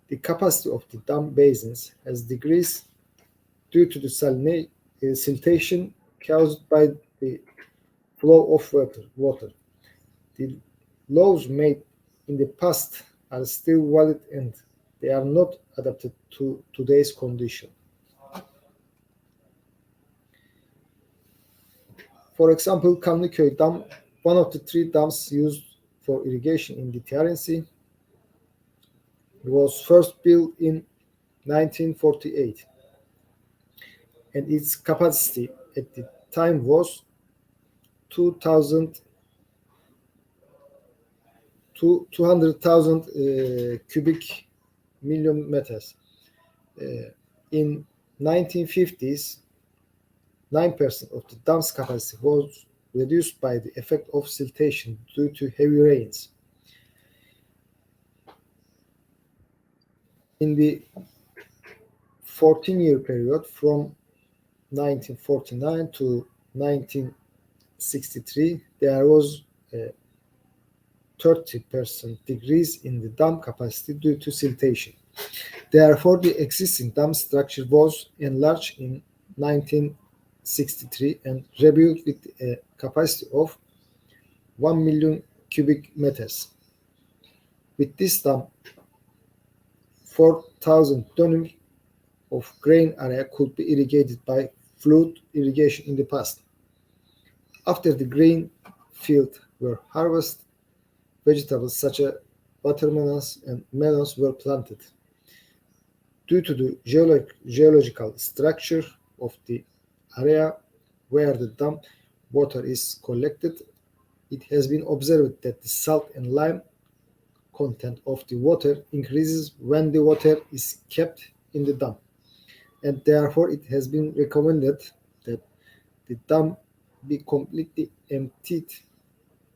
The capacity of the dam basins has decreased due to the siltation caused by the flow of water. The laws made in the past are still valid and they are not adapted to today's condition. For example, Kanlıköy Dam, one of the three dams used for irrigation in the TRNC, was first built in 1948, and its capacity at the time was 200,000 cubic million meters. In 1950s, 9% of the dam's capacity was reduced by the effect of siltation due to heavy rains. In the 14-year period from 1949 to 1963, there was a 30% decrease in the dam capacity due to siltation. Therefore, the existing dam structure was enlarged in 1963 and rebuilt with a capacity of 1 million cubic meters. With this dam, 4,000 dönüm of grain area could be irrigated by flood irrigation in the past. After the grain field were harvested, vegetables such as watermelons and melons were planted. Due to the geological structure of the area where the dam water is collected, it has been observed that the salt and lime content of the water increases when the water is kept in the dam, and therefore it has been recommended that the dam be completely emptied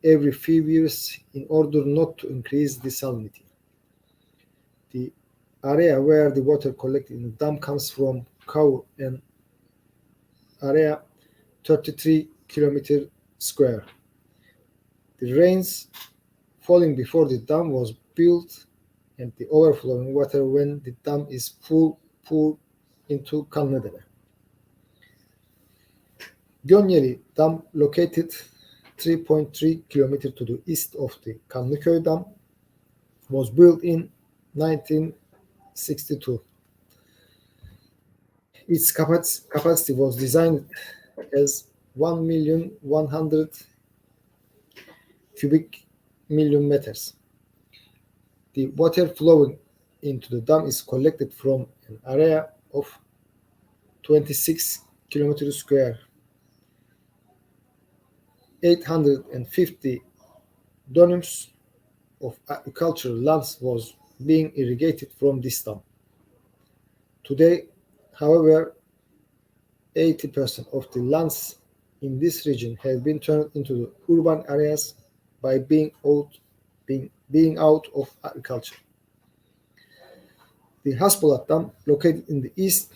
every few years in order not to increase the salinity. The area where the water collected in the dam comes from Kaur, an area 33 kilometer square. The rains falling before the dam was built and the overflowing water when the dam is full poured into Kanlıdere. Gönyeli Dam, located 3.3 km to the east of the Kanlıköy Dam, was built in 1962. Its capacity was designed as 1,100,000 cubic million meters. The water flowing into the dam is collected from an area of 26 km square. 850 dönums of agricultural lands was being irrigated from this dam. Today, however, 80% of the lands in this region have been turned into urban areas by being out of agriculture. The Haspolat Dam, located in the east,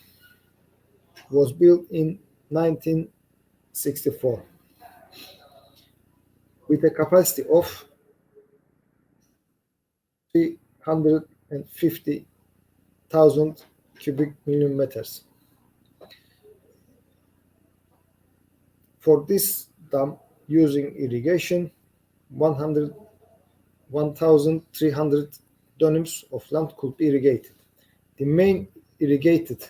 was built in 1964 with a capacity of 350,000 cubic million meters. For this dam, using irrigation, 1,300 dönums of land could be irrigated. The main irrigated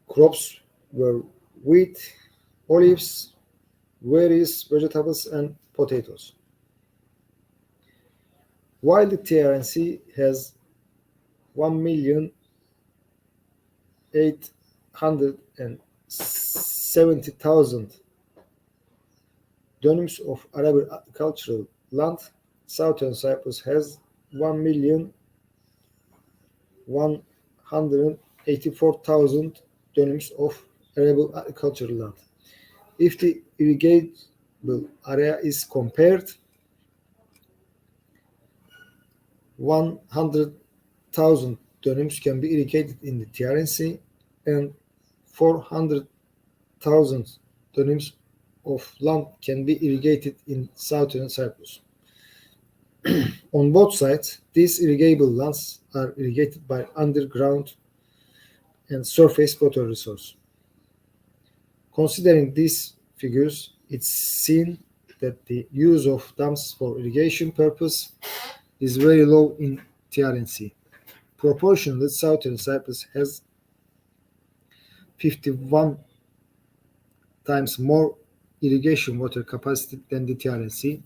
crops were wheat, olives, various vegetables, and potatoes. While the TRNC has 1,870,000 dönums of arable agricultural land, Southern Cyprus has 1,184,000 dönums of arable agricultural land. If the irrigable area is compared, 100,000 dönums can be irrigated in the TRNC and 400,000 dönums of land can be irrigated in Southern Cyprus. On both sides, these irrigable lands are irrigated by underground and surface water resource. Considering these figures, it's seen that the use of dams for irrigation purpose is very low in TRNC. Proportionally, Southern Cyprus has 51 times more irrigation water capacity than the TRNC.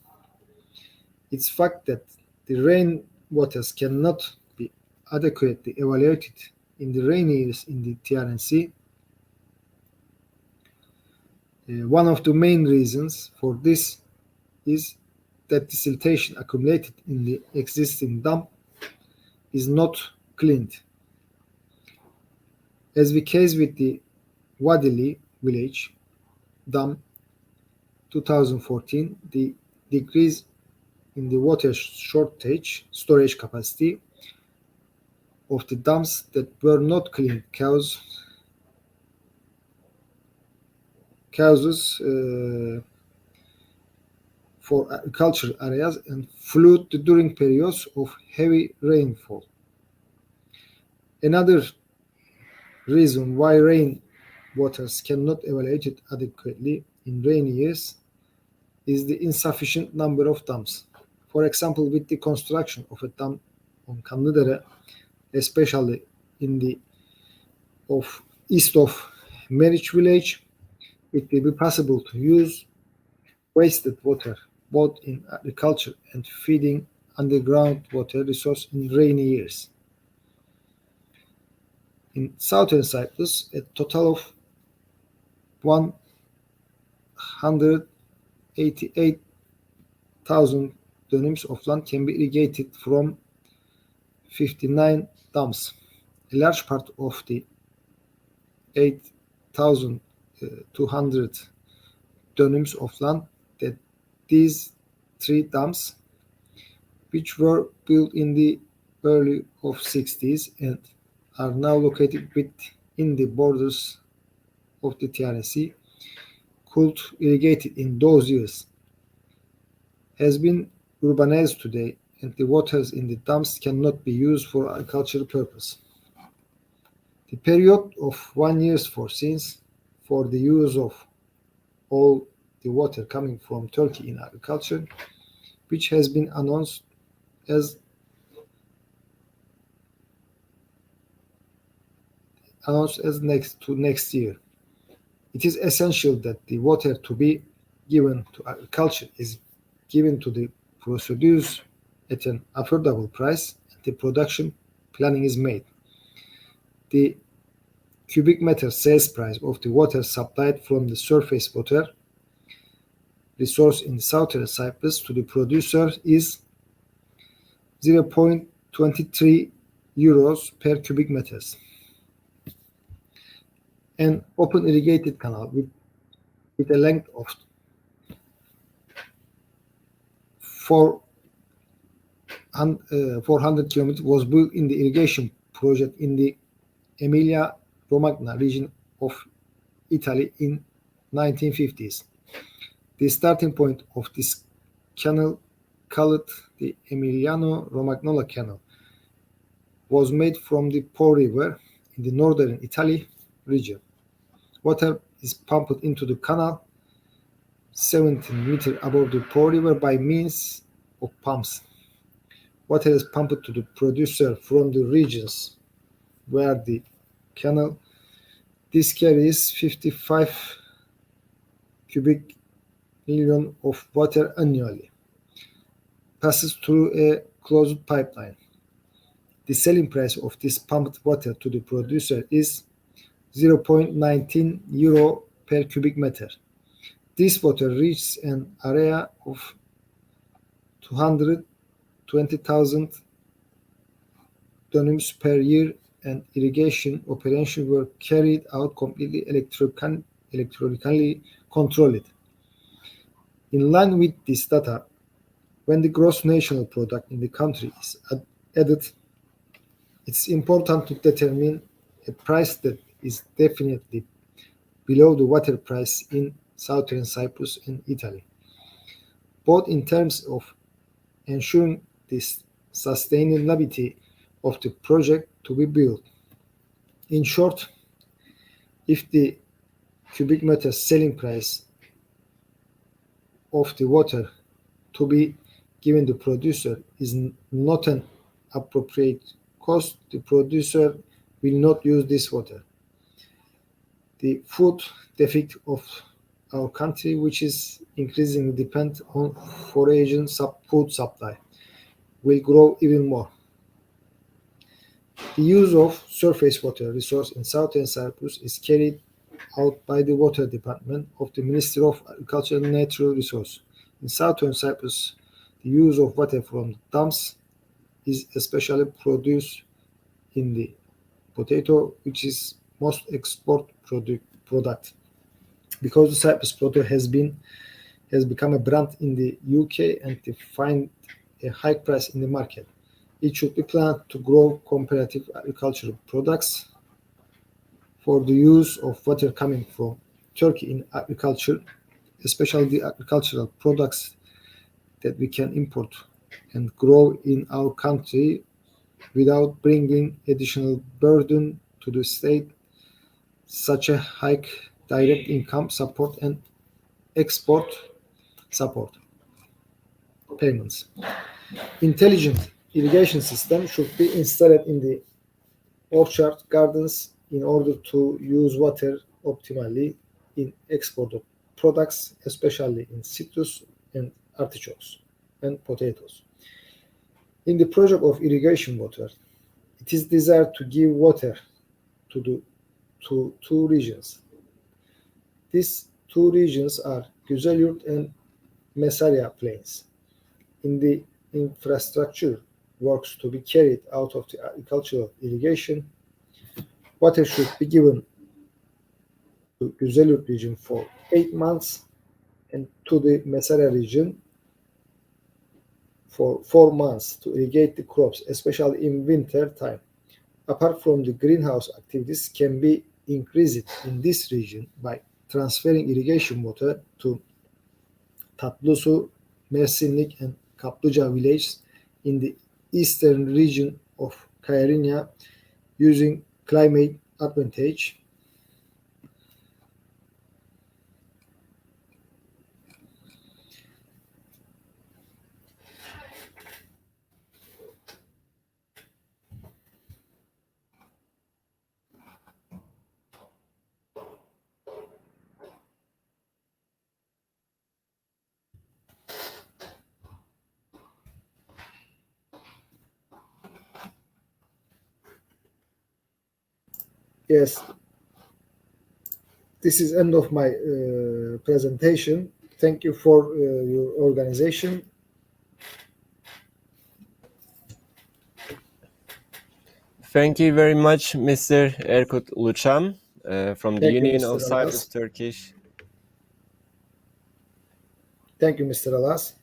It's fact that the rain waters cannot be adequately evaluated in the rainy years in the TRNC. One of the main reasons for this is that the siltation accumulated in the existing dam is not cleaned. As the case with the Vadili village dam 2014, the decrease in the water shortage storage capacity of the dams that were not cleaned causes for agricultural areas and flood during periods of heavy rainfall. Another reason why rain waters cannot be evaluated adequately in rainy years is the insufficient number of dams. For example, with the construction of a dam on Kanlıdere, especially in the east of Meriç village, it will be possible to use wasted water, both in agriculture and feeding underground water resource in rainy years. In southern Cyprus, a total of 188,000 dönums of land can be irrigated from 59 dams. A large part of the 8,200 dönums of land that these three dams, which were built in the early of 60s and are now located within the borders of the TRC, could irrigated in those years, has been urbanized today, and the waters in the dams cannot be used for agricultural purpose. The period of 1 year foreseen for the use of all the water coming from Turkey in agriculture, which has been announced as next year. It is essential that the water to be given to agriculture is given to the producers at an affordable price, and the production planning is made. The cubic meter sales price of the water supplied from the surface water resource in southern Cyprus to the producer is 0.23 euros per cubic meters. An open irrigated canal with a length of 400 kilometers was built in the irrigation project in the Emilia-Romagna region of Italy in 1950s. The starting point of this canal, called the Emiliano-Romagnola Canal, was made from the Po River in the northern Italy region. Water is pumped into the canal 17 meters above the Po River by means of pumps. Water is pumped to the producer from the regions where the canal. This carries 55 cubic million of water annually, passes through a closed pipeline. The selling price of this pumped water to the producer is 0.19 euro per cubic meter. This water reaches an area of 220,000 dönums per year, and irrigation operations were carried out completely electronically controlled. In line with this data, when the gross national product in the country is added, it's important to determine a price that is definitely below the water price in southern Cyprus and Italy, both in terms of ensuring the sustainability of the project to be built. In short, if the cubic meter selling price of the water to be given the producer is not an appropriate cost, the producer will not use this water. The food deficit of our country, which is increasingly dependent on foreign food supply, will grow even more. The use of surface water resource in southern Cyprus is carried out by the Water Department of the Ministry of Agriculture and Natural Resources. In southern Cyprus, the use of water from dams is especially produced in the potato, which is most export product. Because the Cyprus potato has become a brand in the UK and they find a high price in the market. It should be planned to grow comparative agricultural products for the use of water coming from Turkey in agriculture, especially the agricultural products that we can import and grow in our country without bringing additional burden to the state, such as high direct income support and export support payments. Intelligent irrigation system should be installed in the orchard gardens in order to use water optimally in export products, especially in citrus and artichokes and potatoes. In the project of irrigation water, it is desired to give water to two regions. These two regions are Güzelyurt and Mesarya plains. In the infrastructure works to be carried out of the agricultural irrigation, water should be given to Güzelyurt region for 8 months and to the Mesarya region for 4 months to irrigate the crops, especially in winter time. Apart from the greenhouse activities can be increased in this region by transferring irrigation water to Tatlısu, Mersinlik and Kaplıca villages in the eastern region of Kayarınya using climate advantage. Yes, this is end of my presentation. Thank you for your organization. Thank you very much, Mr. Erkut Uluçam, from the Thank you, Union Mr. of Cyprus Alas. Turkish. Thank you, Mr. Alas.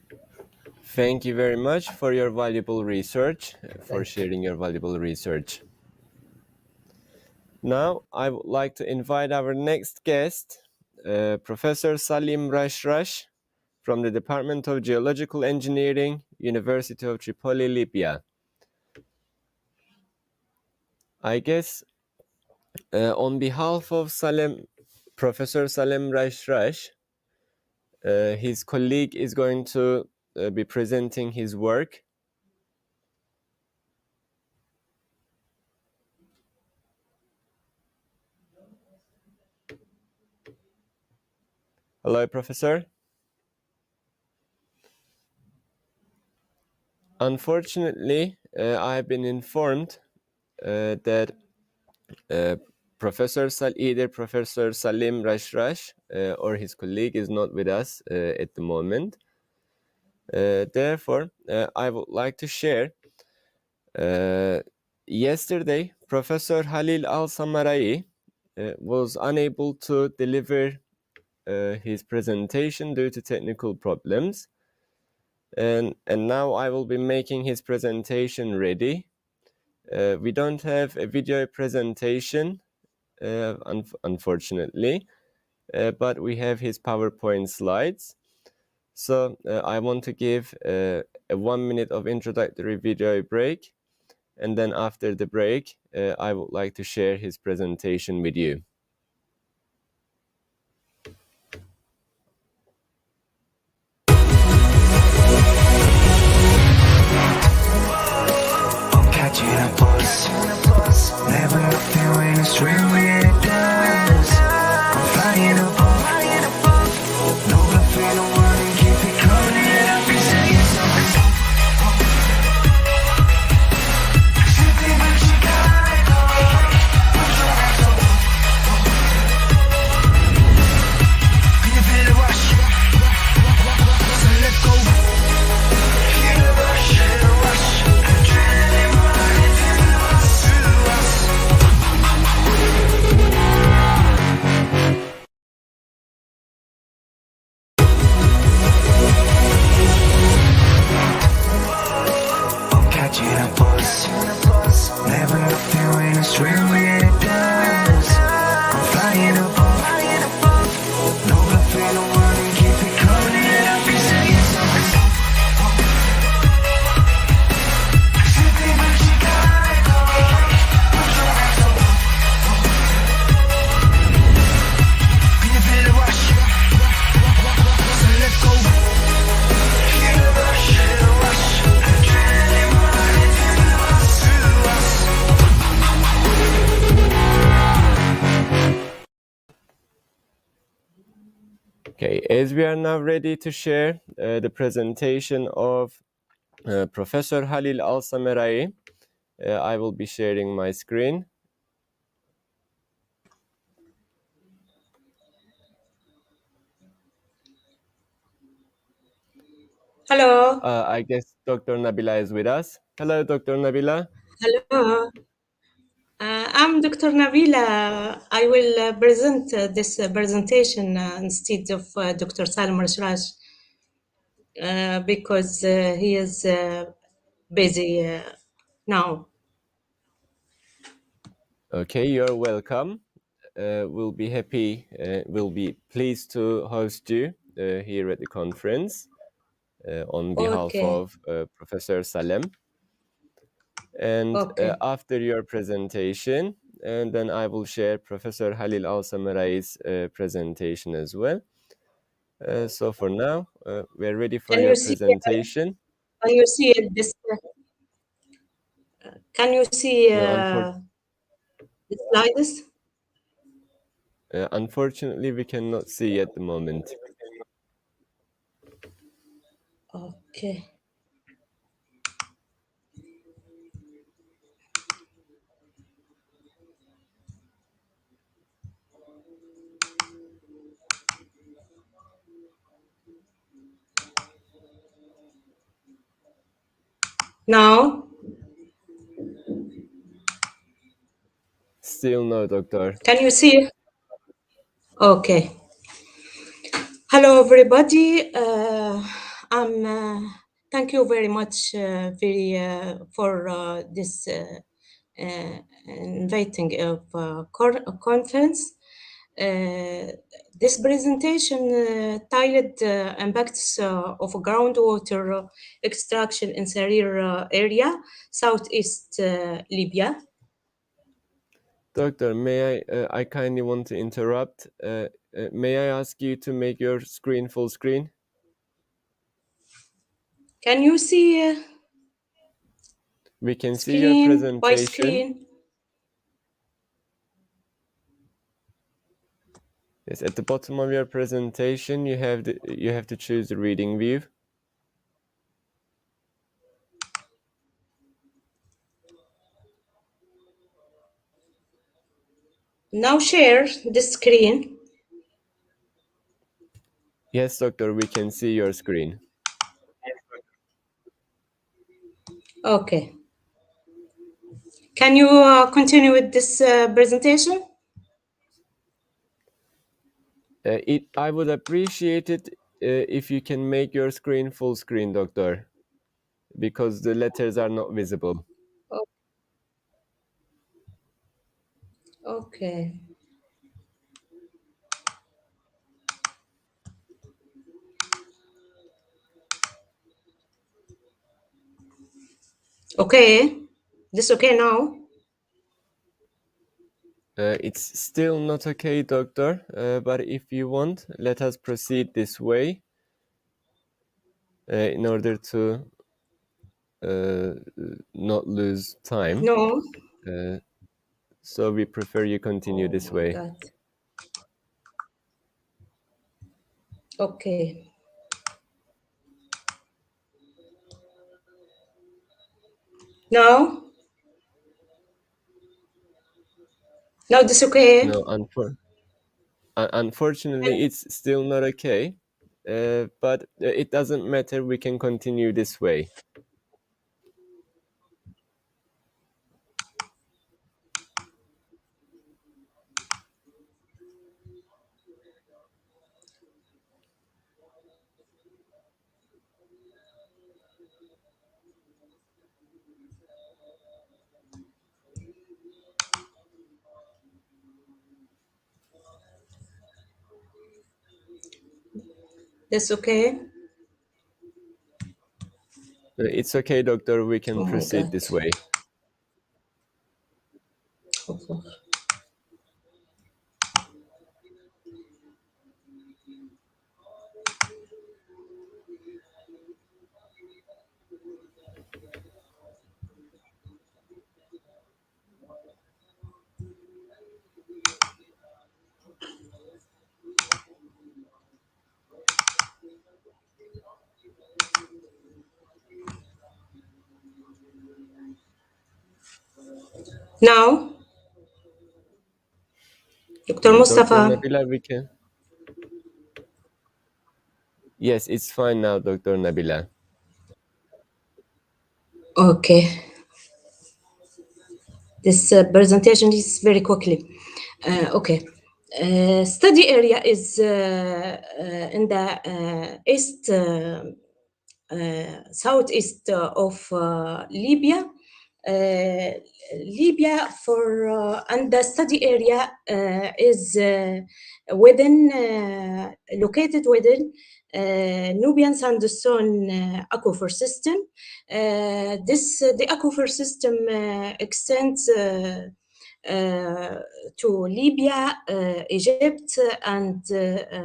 Thank you very much for your valuable research, for sharing your valuable research. Now, I would like to invite our next guest, Professor Salim RASHRASH from the Department of Geological Engineering, University of Tripoli, Libya. I guess on behalf of SALEM, Professor Salim RASHRASH, his colleague is going to be presenting his work. Hello, Professor. Unfortunately, I have been informed that either Professor Salim RASHRASH or his colleague is not with us at the moment. Therefore, I would like to share. Yesterday, Professor Halil Al-Samarai was unable to deliver his presentation due to technical problems. And now I will be making his presentation ready. We don't have a video presentation, unfortunately, but we have his PowerPoint slides. So I want to give a 1 minute of introductory video break. And then after the break, I would like to share his presentation with you. Catching a bus, never nothing when it's really it does. I'm flying above, no bluffing, no running, keep it coming, and I'll be saying something. Simply when she got it, Okay, as we are now ready to share the presentation of Professor Halil Al-Samerai, I will be sharing my screen. Hello. I guess Dr. Nabila is with us. Hello, Dr. Nabila. Hello. I'm Dr. Nabila. I will present this presentation instead of Dr. Salim RASHRAش because he is busy now. Okay, you're welcome. We'll be pleased to host you here at the conference on behalf Okay. of Professor Salem. And Okay. after your presentation, and then I will share Professor Halil Al-Samarai's presentation as well. So for now, we're ready for Can your you see? presentation. Can you see this? Can you see No, the slides? unfortunately, we cannot see at the moment. Okay. Now, Still no, doctor. can you see? Okay. Hello, everybody. Thank you very much for this inviting of conference. This presentation titled Impacts of Groundwater Extraction in SARIR area, Southeast Libya. Doctor, I kindly want to interrupt. May I ask you to make your screen full screen? Can you see We can see your screen by presentation. screen? Yes, at the bottom of your presentation, you have to choose the reading view. Now share the screen. Yes, doctor, we can see your screen. Okay. Can you continue with this presentation? I would appreciate it if you can make your screen full screen, doctor, because the letters are not visible. Okay. Okay. This okay now? It's still not okay, doctor, but if you want, let us proceed this way in order to not lose time. No. So we prefer you continue Oh this my way. God. Okay. Now? Now this okay? No, unfortunately, it's still not okay, but it doesn't matter. We can continue this way. This okay? It's okay, doctor. We can Oh my proceed God. this way. Okay. Now, Dr. Dr. Mustafa. Nabila, we can. Yes, it's fine now, Dr. Nabila. Okay. This presentation is very quickly. Okay. Study area is in the east, southeast of Libya. Libya and the study area is located within Nubian sandstone aquifer system. The aquifer system extends to Libya, Egypt, and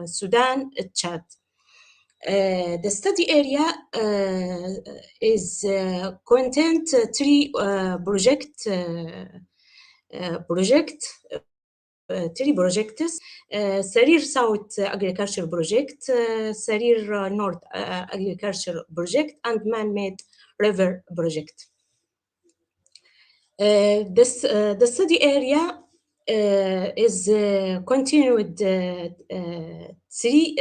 Sudan, Chad. The study area is content three three projects: SARIR South Agriculture Project, SARIR North Agriculture Project, and Man-Made River Project. The study area is continued three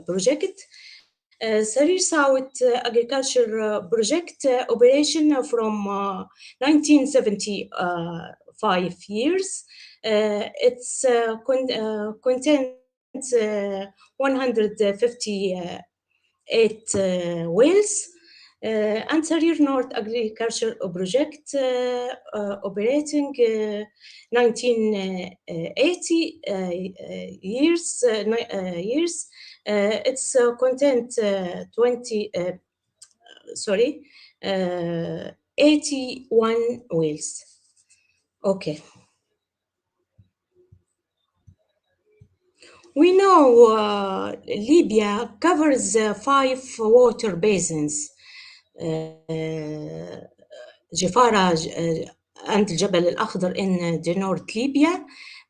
projects. SARIR South Agriculture Project operation from 1975 years. It's contains 158 wells. And SARIR North Agriculture Project operating 1980 years. Its content 81 wells. Okay. We know Libya covers 5 water basins: جفارة and الجبل الأخضر in the North Libya,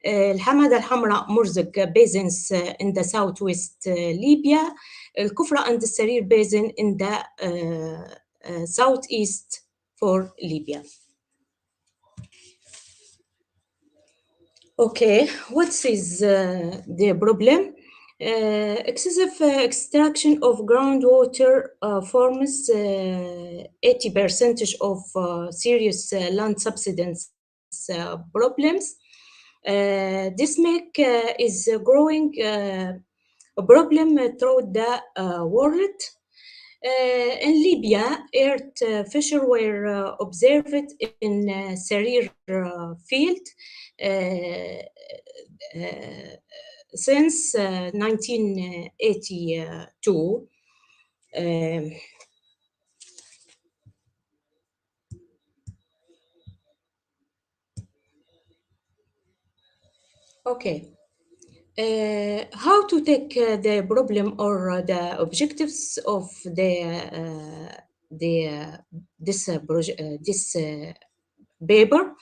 الحمادة الحمراء مرزق basins in the southwest Libya, الكفرة and the SARIR basin in the southeast for Libya. Okay, what is the problem? Excessive extraction of groundwater forms 80% of serious land subsidence problems. This is a growing problem throughout the world. In Libya, earth fissures were observed in SARIR field since 1982. Okay. How to take the problem or the objectives of this paper?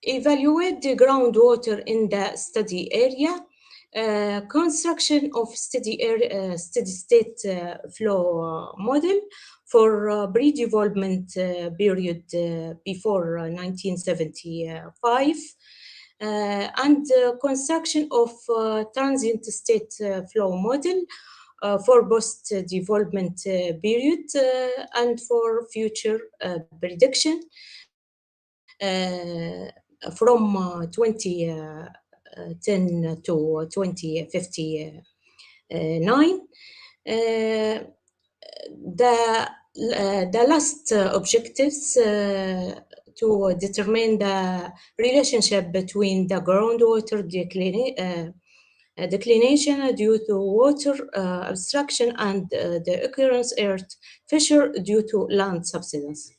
Evaluate the groundwater in the study area, construction of steady state flow model for pre-development period before 1975, and construction of transient state flow model for post-development period and for future prediction from 2010 to 2059. The last objectives to determine the relationship between the groundwater declination due to water abstraction and the occurrence earth fissure due to land subsidence.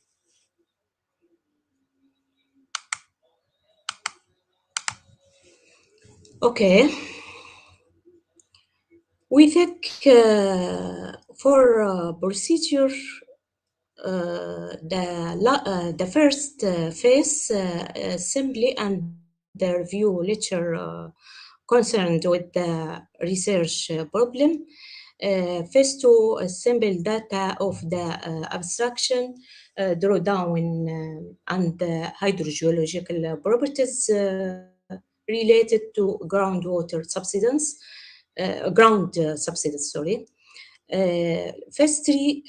Okay. We think for procedure, the first phase simply and the review literature concerned with the research problem. Phase 2, simple data of the abstraction drawdown and hydrogeological properties related to groundwater subsidence, sorry. Firstly,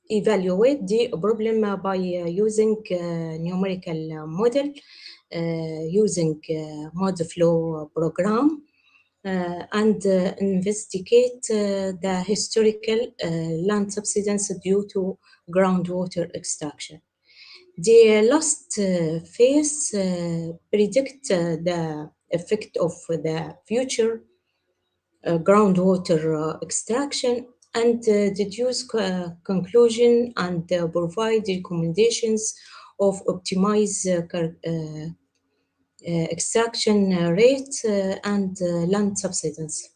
evaluate the problem by using numerical model, using mode flow program, and investigate the historical land subsidence due to groundwater extraction. The last phase predict the effect of the future groundwater extraction and deduce conclusion and provide recommendations of optimize extraction rate and land subsidence.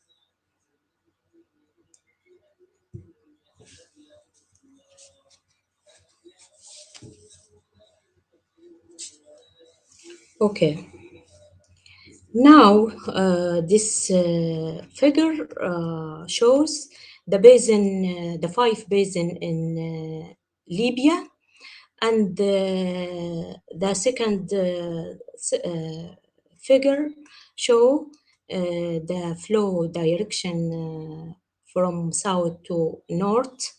Okay. Now, this figure shows the basin, the 5 basin in Libya, and the second figure show the flow direction from south to north.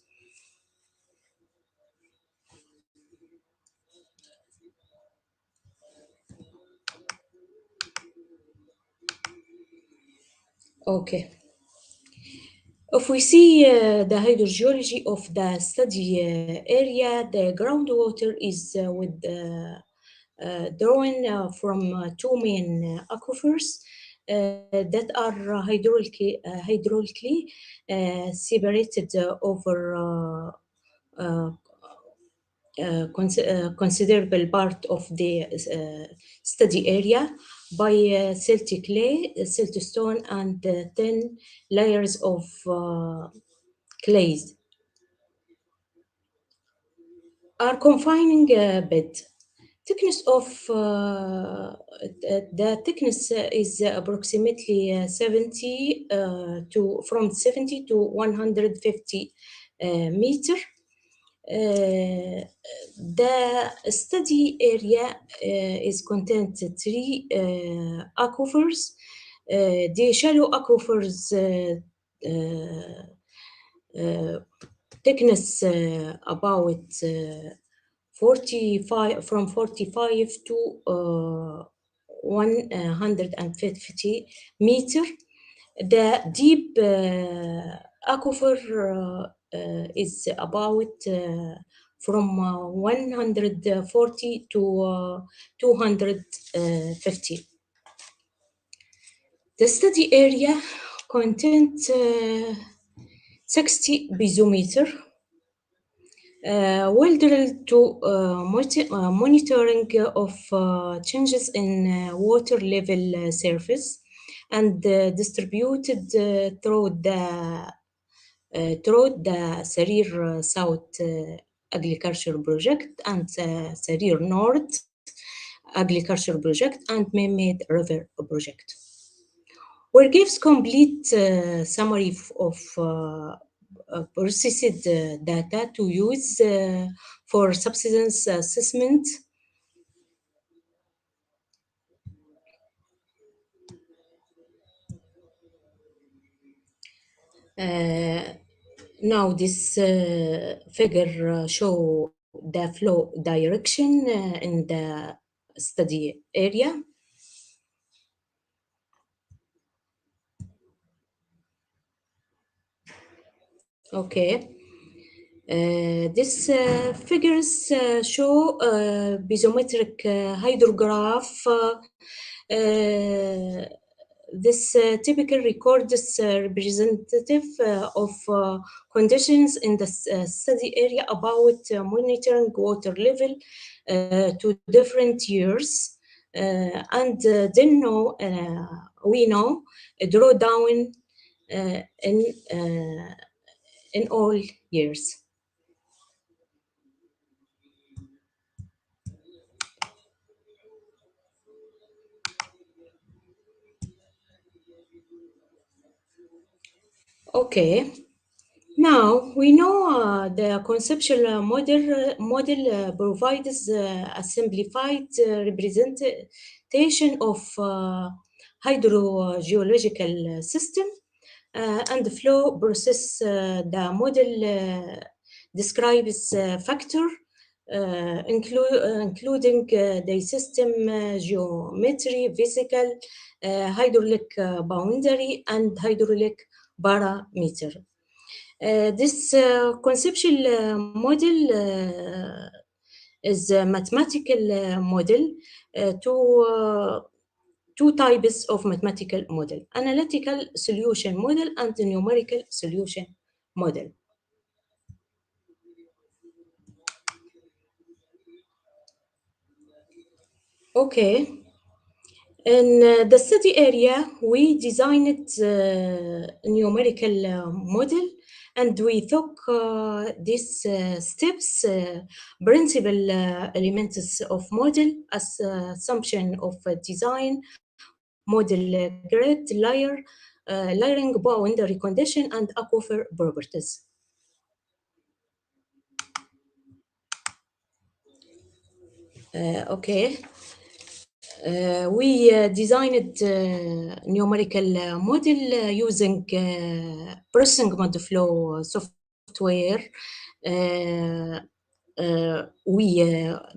Okay. If we see the hydrogeology of the study area, the groundwater is drawn from two main aquifers that are hydraulically separated over considerable part of the study area by silty clay, siltstone, and thin layers of clays. Our confining bed. Thickness of the thickness is approximately 70 from 70 to 150 meter. The study area is contained three aquifers. The shallow aquifers thickness about 45 from 45 to 150 meter. The deep aquifer is about from 140 to 250. The study area contains 60 basometer, well drilled to monitoring of changes in water level surface and distributed through the SARIR South Agriculture Project and SARIR North Agriculture Project and Man-Made River Project. Where gives complete summary of processed data to use for subsidence assessment. Now this figure show the flow direction in the study area. Okay. These figures show basometric hydrograph. This typical record is representative of conditions in the study area about monitoring water level to different years. And then we know a drawdown in all years. Okay, Now we know the conceptual model provides a simplified representation of hydrogeological system and the flow process. The model describes factor including the system geometry, physical, hydraulic boundary, and hydraulic parameter. This conceptual model is a mathematical model two types of mathematical model: analytical solution model and numerical solution model. Okay. In the study area, we designed a numerical model, and we took these steps, principal elements of model, as assumption of design, model grid, layering, boundary condition, and aquifer properties. Okay. We designed numerical model using processing mode flow software. We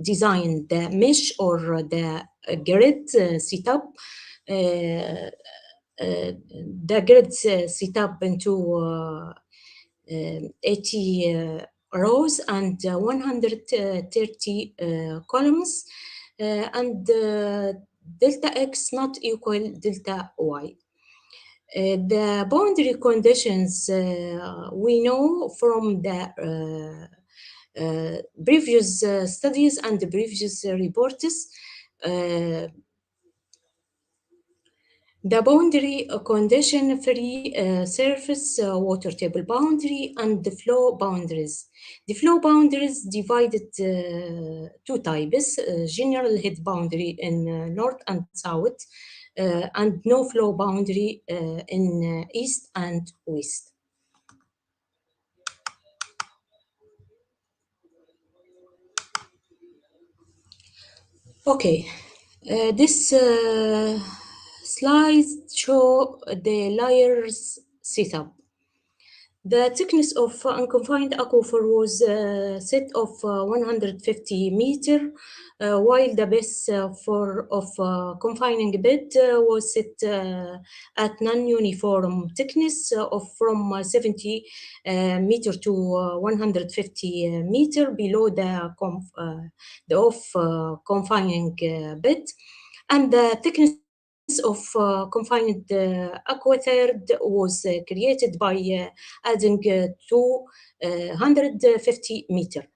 designed the mesh or the grid setup. The grid setup into 80 rows and 130 columns. And delta x not equal delta y. The boundary conditions we know from the previous studies and the previous reports. The boundary condition free surface water table boundary and the flow boundaries. The flow boundaries divided two types, general head boundary in north and south, and no flow boundary in east and west. Okay, this slides show the layers setup. The thickness of unconfined aquifer was set of 150 meter, while the base of confining bed was set at non-uniform thickness of from 70 meter to 150 meter below the confining bed, and the thickness of confined aquifer was created by adding 250 meter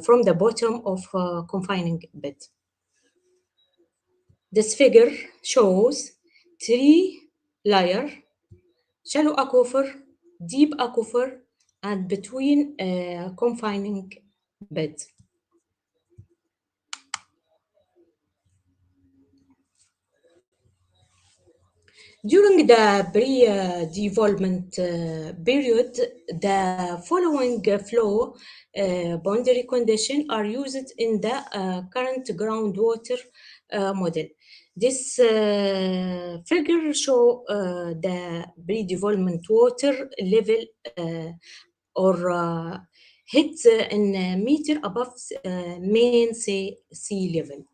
from the bottom of confining bed. This figure shows 3 layers: shallow aquifer, deep aquifer, and between confining bed. During the pre-development period, the following flow boundary conditions are used in the current groundwater model. This figure shows the pre-development water level or height in meter above main sea level.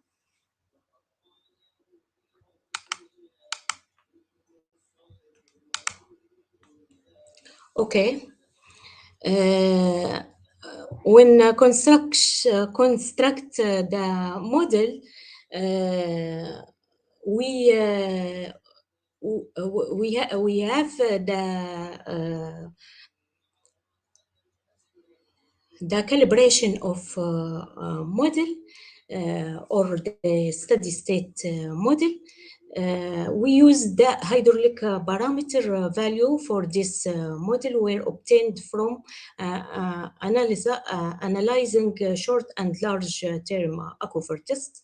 Okay. When construct the model, we have the calibration of model or the steady state model. We use the hydraulic parameter value for this model were obtained from analyzing short and large term aquifer tests.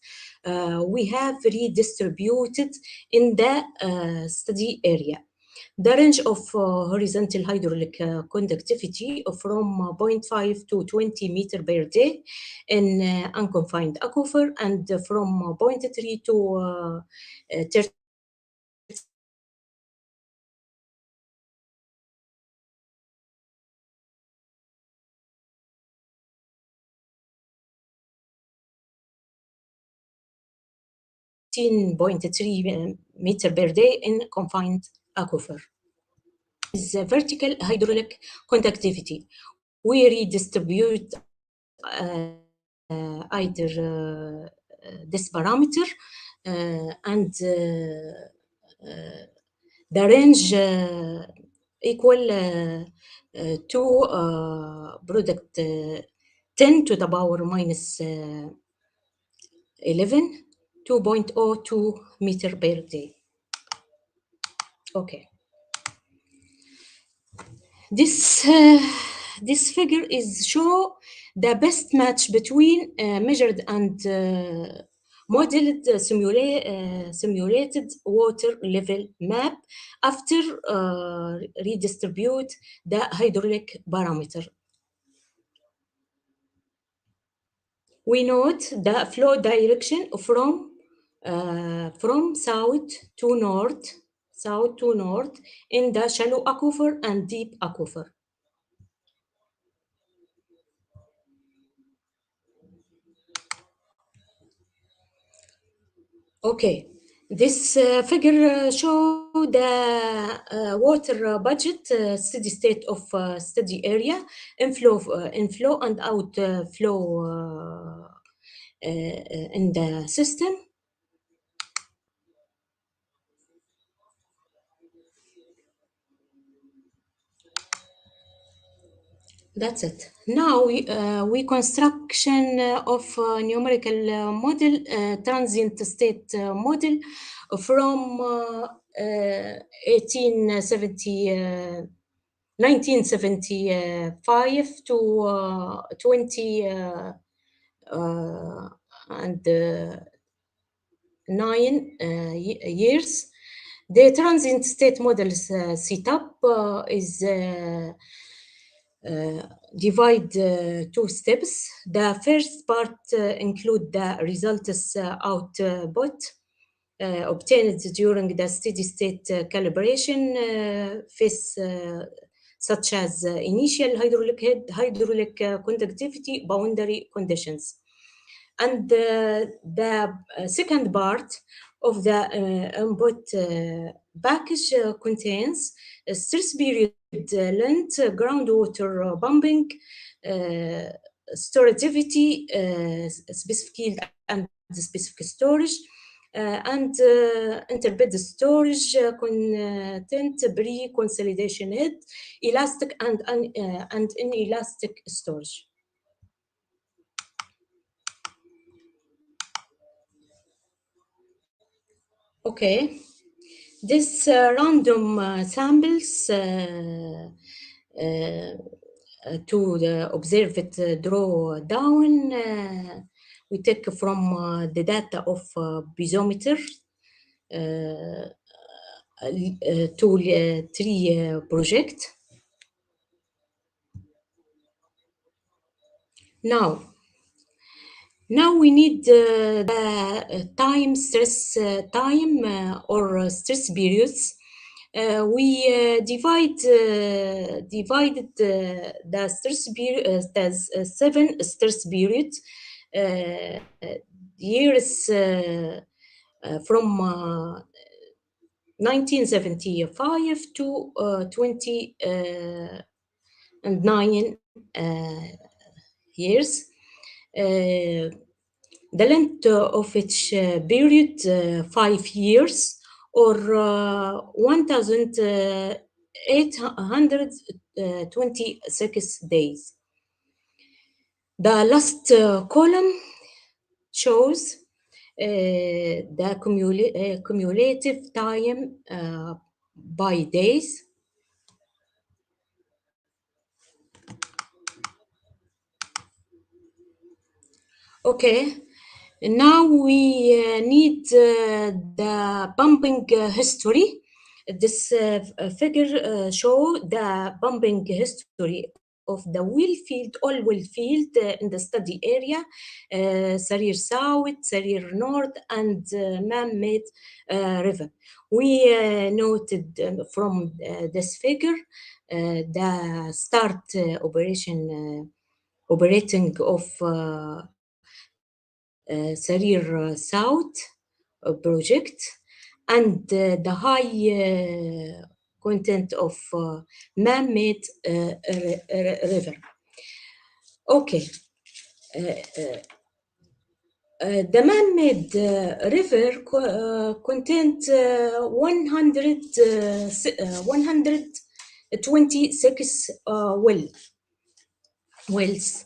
We have redistributed in the study area. The range of horizontal hydraulic conductivity from 0.5 to 20 meter per day in unconfined aquifer, and from 0.3 to 30 15.3 meter per day in confined aquifer. Is vertical hydraulic conductivity. We redistribute either this parameter and the range equal to product 10 to the power minus 11, 2.02 meter per day. Okay. This figure is show the best match between measured and modeled simulated water level map after redistribute the hydraulic parameter. We note the flow direction from south to north in the shallow aquifer and deep aquifer. Okay, this figure show the water budget steady state of study area, inflow and outflow in the system. That's it. Now we construction of numerical model, transient state model from 1975 to 2009 years. The transient state models setup is divide two steps. The first part include the results output obtained during the steady state calibration phase, such as initial hydraulic head, hydraulic conductivity, boundary conditions. And the second part of the input package contains a stress period length, groundwater pumping, storageivity, specific yield and specific storage, and interbed storage, content, pre-consolidation head, elastic and inelastic storage. Okay, this random samples to the observed draw down, we take from the data of piezometer to 3 project. Now we need the time stress time or stress periods. We divided the stress period as 7 stress periods, years from 1975 to 2009 years. The length of each period 5 years or 1,826 days. The last column shows the cumulative time by days. Okay, now we need the pumping history This figure show the pumping history of the oil well field in the study area, SARIR South, SARIR North, and man-made river. We noted from this figure the start operating of SARIR South project, and the high content of man-made river. Okay. The man-made river content 126 wells,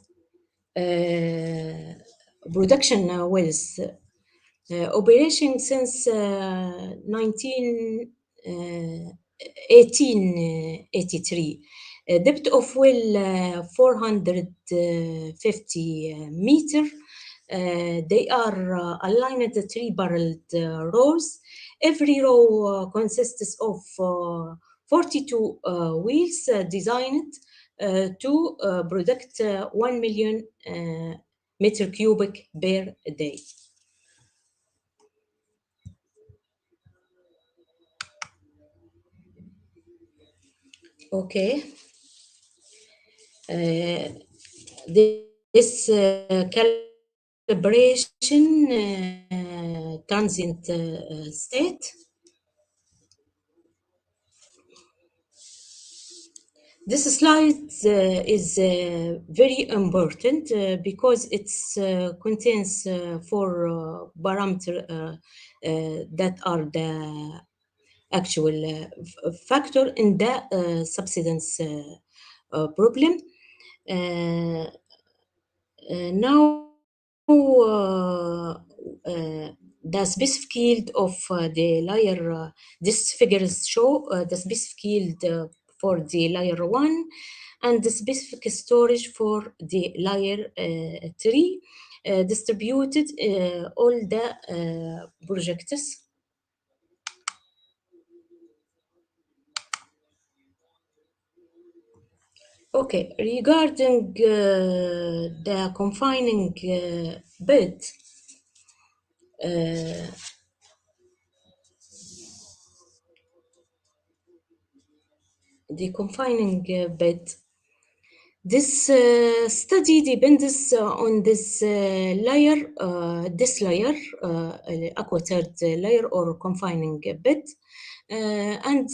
production wells, operation since 1883. Depth of well 450 meter. They are aligned 3-barreled rows. Every row consists of 42 wheels designed to product 1 million meter cubic per day. Okay. This calibration transient state. This slide is very important because it contains 4 parameters that are the actual factor in the subsidence problem. Now the specific yield of the layer, this figures show the specific yield for the layer 1 and the specific storage for the layer 3 distributed all the projects. Okay, regarding the confining bed, this study depends on this layer, aquathird layer or confining bed, and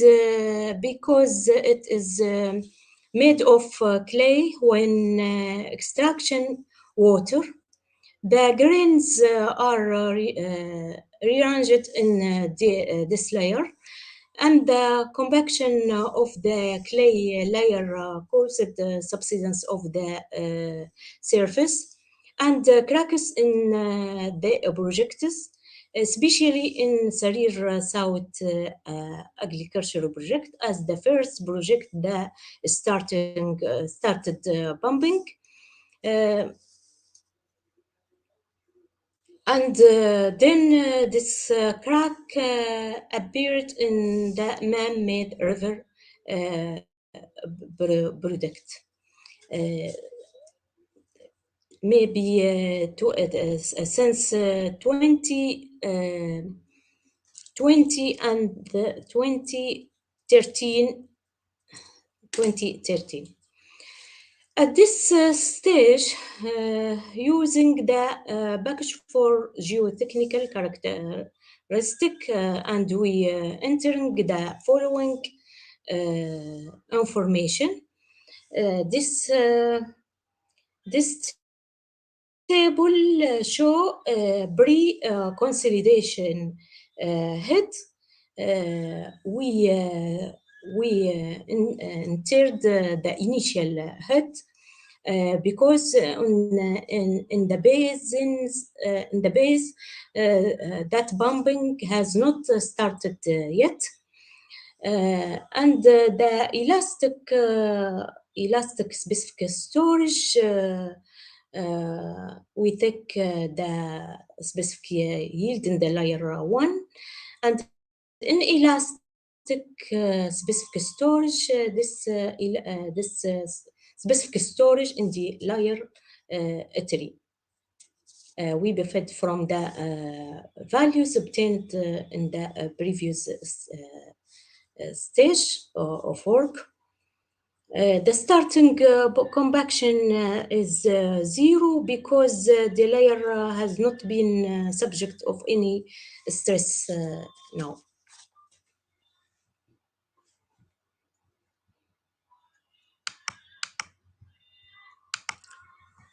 because it is made of clay, when extraction water, the grains are rearranged in this layer, and the compaction of the clay layer caused the subsidence of the surface and cracks in the projects, especially in SARIR South agricultural project, as the first project that started pumping. And then this crack appeared in the man-made river product. Maybe since 2020 and 2013. At this stage, using the package for geotechnical characteristic, and we entering the following information. This table show pre-consolidation head. We entered the initial head because in the basins, in the base, that pumping has not started yet, and the elastic specific storage. We take the specific yield in the layer 1, and in elastic specific storage. This specific storage in the layer 3. We benefit from the values obtained in the previous stage of work. The starting compaction is 0 because the layer has not been subject of any stress now.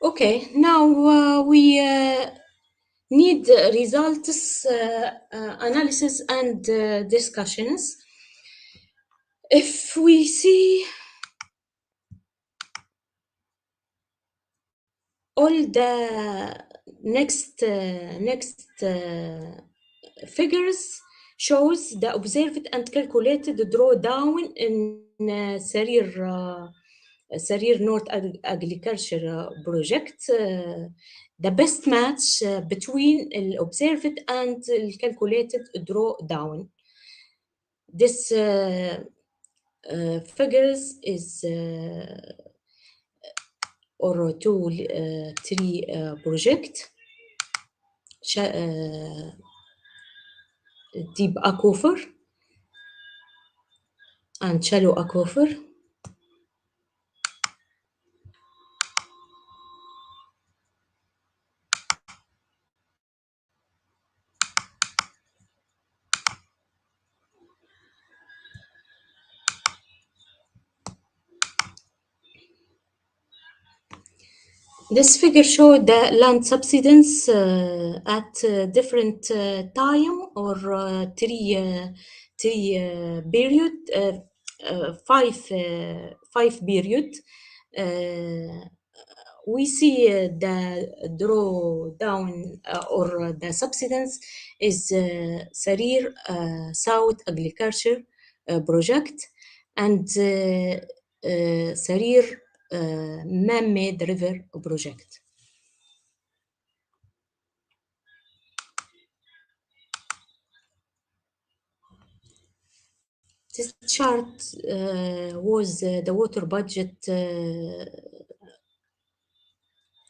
Okay, now we need results, analysis, and discussions. If we see all the next figures shows the observed and calculated drawdown in SARIR North Agriculture Project. The best match between the observed and the calculated drawdown. This figures is or 2-3 project deep aquifer and shallow aquifer. This figure shows the land subsidence at different time or three period, five period. We see the drawdown or the subsidence is SARIR South Agriculture Project and SARIR Man-Made River Project. This chart was the water budget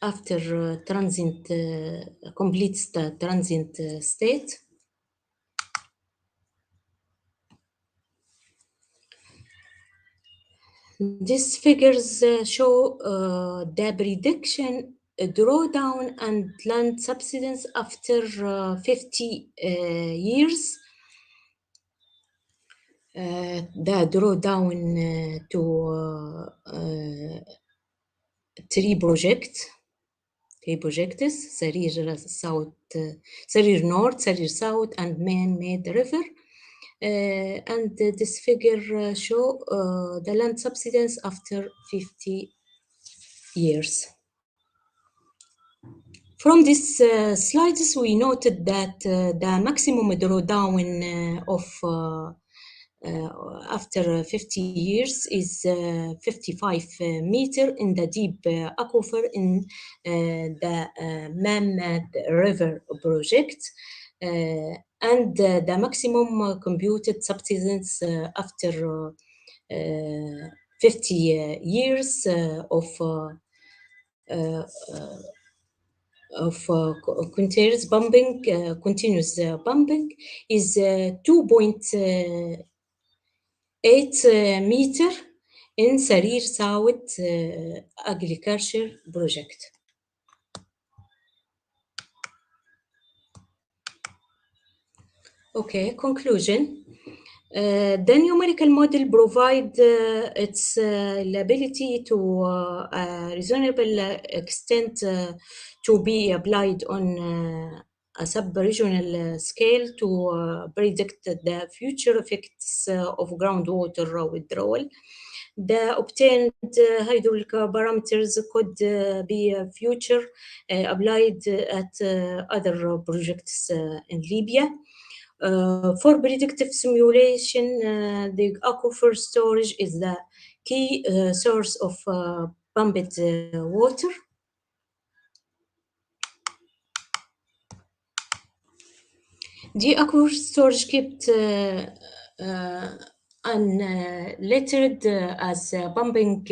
after transient, completes the transient state. These figures show the prediction drawdown and land subsidence after 50 years. The drawdown to 3 projects, SARIR South, SARIR North, SARIR South, and Man-Made River. And this figure show the land subsidence after 50 years. From these slides, we noted that the maximum drawdown of after 50 years is 55 meter in the deep aquifer in the Man-Made River project. And the maximum computed subsidence after 50 years of continuous pumping is 2.8 meter in SARIR South Agriculture Project. Okay, conclusion. The numerical model provides its ability to a reasonable extent to be applied on a sub-regional scale to predict the future effects of groundwater withdrawal. The obtained hydraulic parameters could be future applied at other projects in Libya. For predictive simulation, the aquifer storage is the key source of pumped water. The aquifer storage kept unlettered as pumping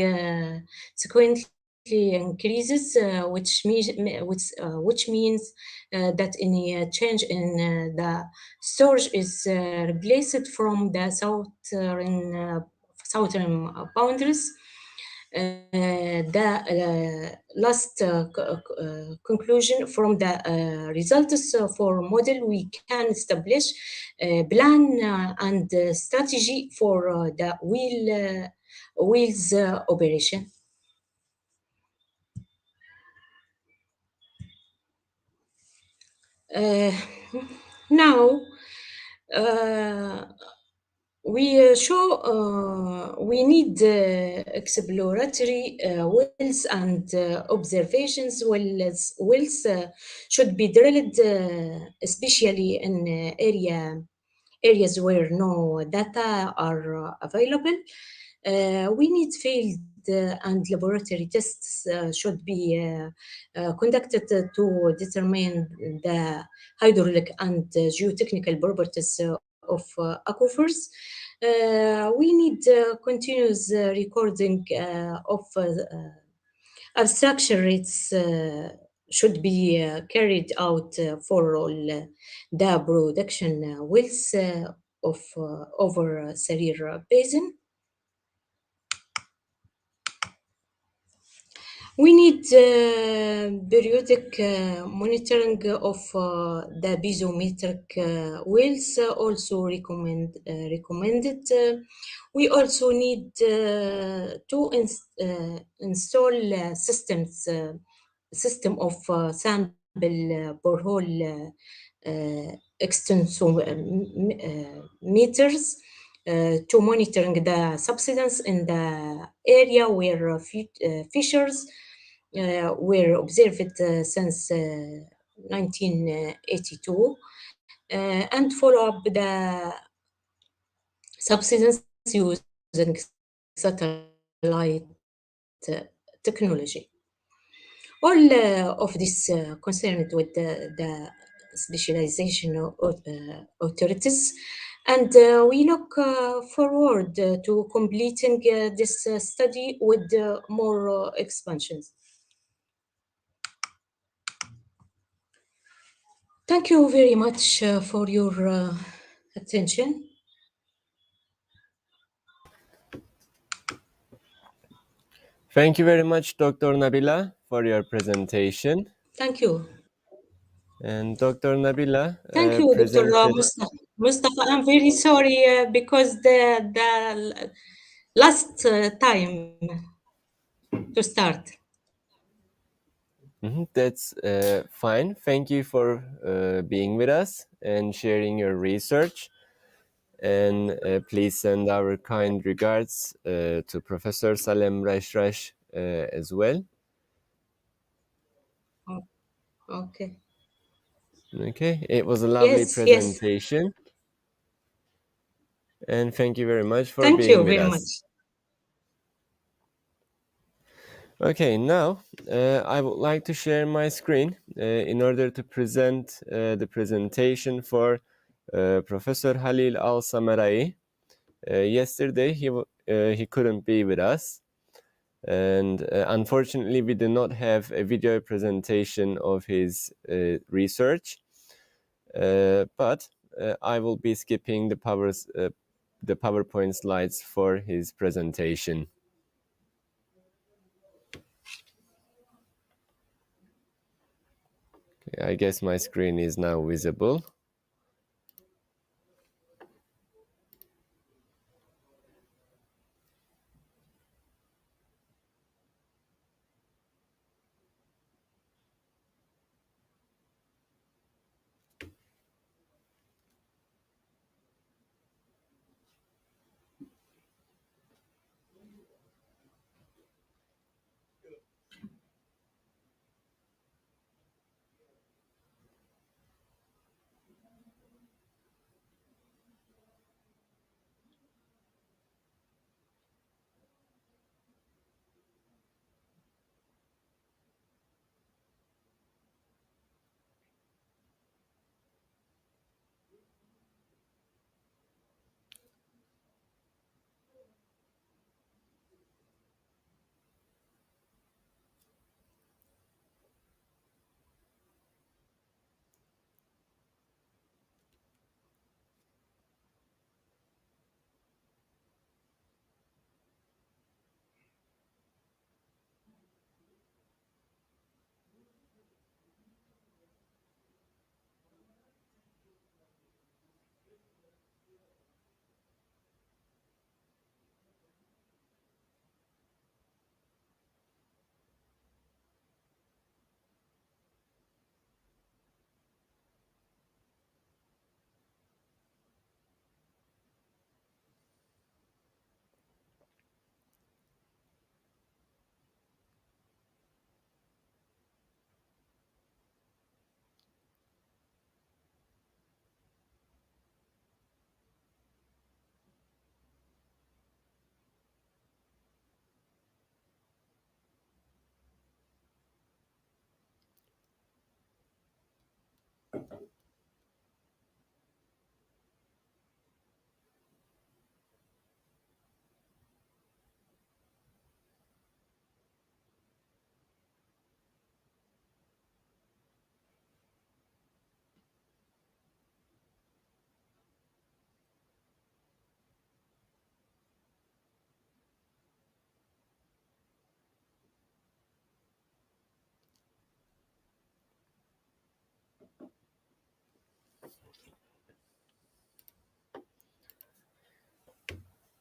sequentially increases, which means that any change in the storage is replaced from the southern boundaries. The last conclusion from the results for model, we can establish a plan and strategy for the wheels operation. Now, we need exploratory wells and observations wells should be drilled, especially in areas where no data are available. We need field and laboratory tests should be conducted to determine the hydraulic and geotechnical properties of aquifers. We need continuous recording of abstraction rates should be carried out for all the production wells of over SARIR basin. We need periodic monitoring of the piezometric wells, also recommended. We also need to install system of sample borehole extensometers to monitoring the subsidence in the area where fissures were observed since 1982 and follow up the subsidence using satellite technology. All of this concerned with the specialization authorities, and we look forward to completing this study with more expansions. Thank you very much for your attention. Thank you very much, Dr. Nabila, for your presentation. Thank you. And Dr. Nabila Thank you, Dr. Mustafa. I'm very sorry because the last time to start. That's fine. Thank you for being with us and sharing your research. And please send our kind regards to Professor SALEM RASHRASH as well. Okay. Okay, it was a lovely presentation. Yes. And thank you very much for being with us. Thank you very much. Okay, now I would like to share my screen in order to present the presentation for Professor Halil Al-Samarai. Yesterday he couldn't be with us, and unfortunately we did not have a video presentation of his research, but I will be skipping the PowerPoint slides for his presentation. Okay, I guess my screen is now visible.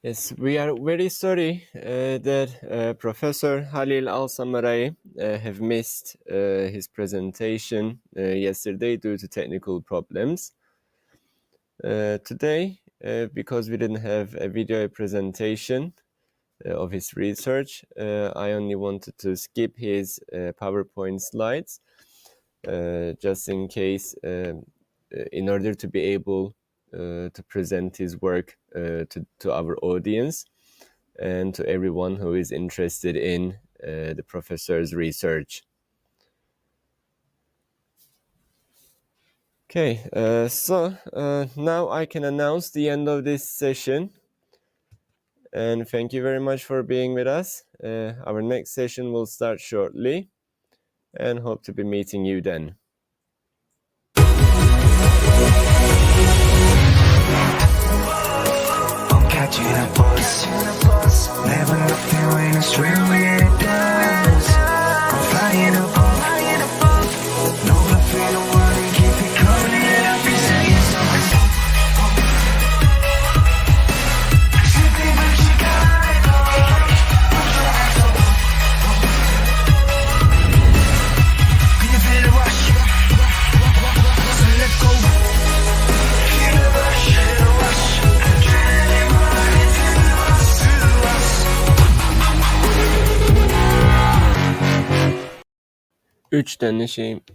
Yes, we are very sorry that Professor Halil Al-Samarai have missed his presentation yesterday due to technical problems. Today, because we didn't have a video presentation of his research, I only wanted to skip his PowerPoint slides just in case, in order to be able to present his work to our audience and to everyone who is interested in the professor's research. Okay, so now I can announce the end of this session. And thank you very much for being with us. Our next session will start shortly and hope to be meeting you then. Catching a bus, never nothing when it's real, yeah it does. I'm flying above, no bluffing, no running, keep it coming, yeah I'll be saying something. Sipping from Chicago, put your hands up. Can you feel the rush? So let go. Feel the rush, adrenaline running through us. 3 tane şeyim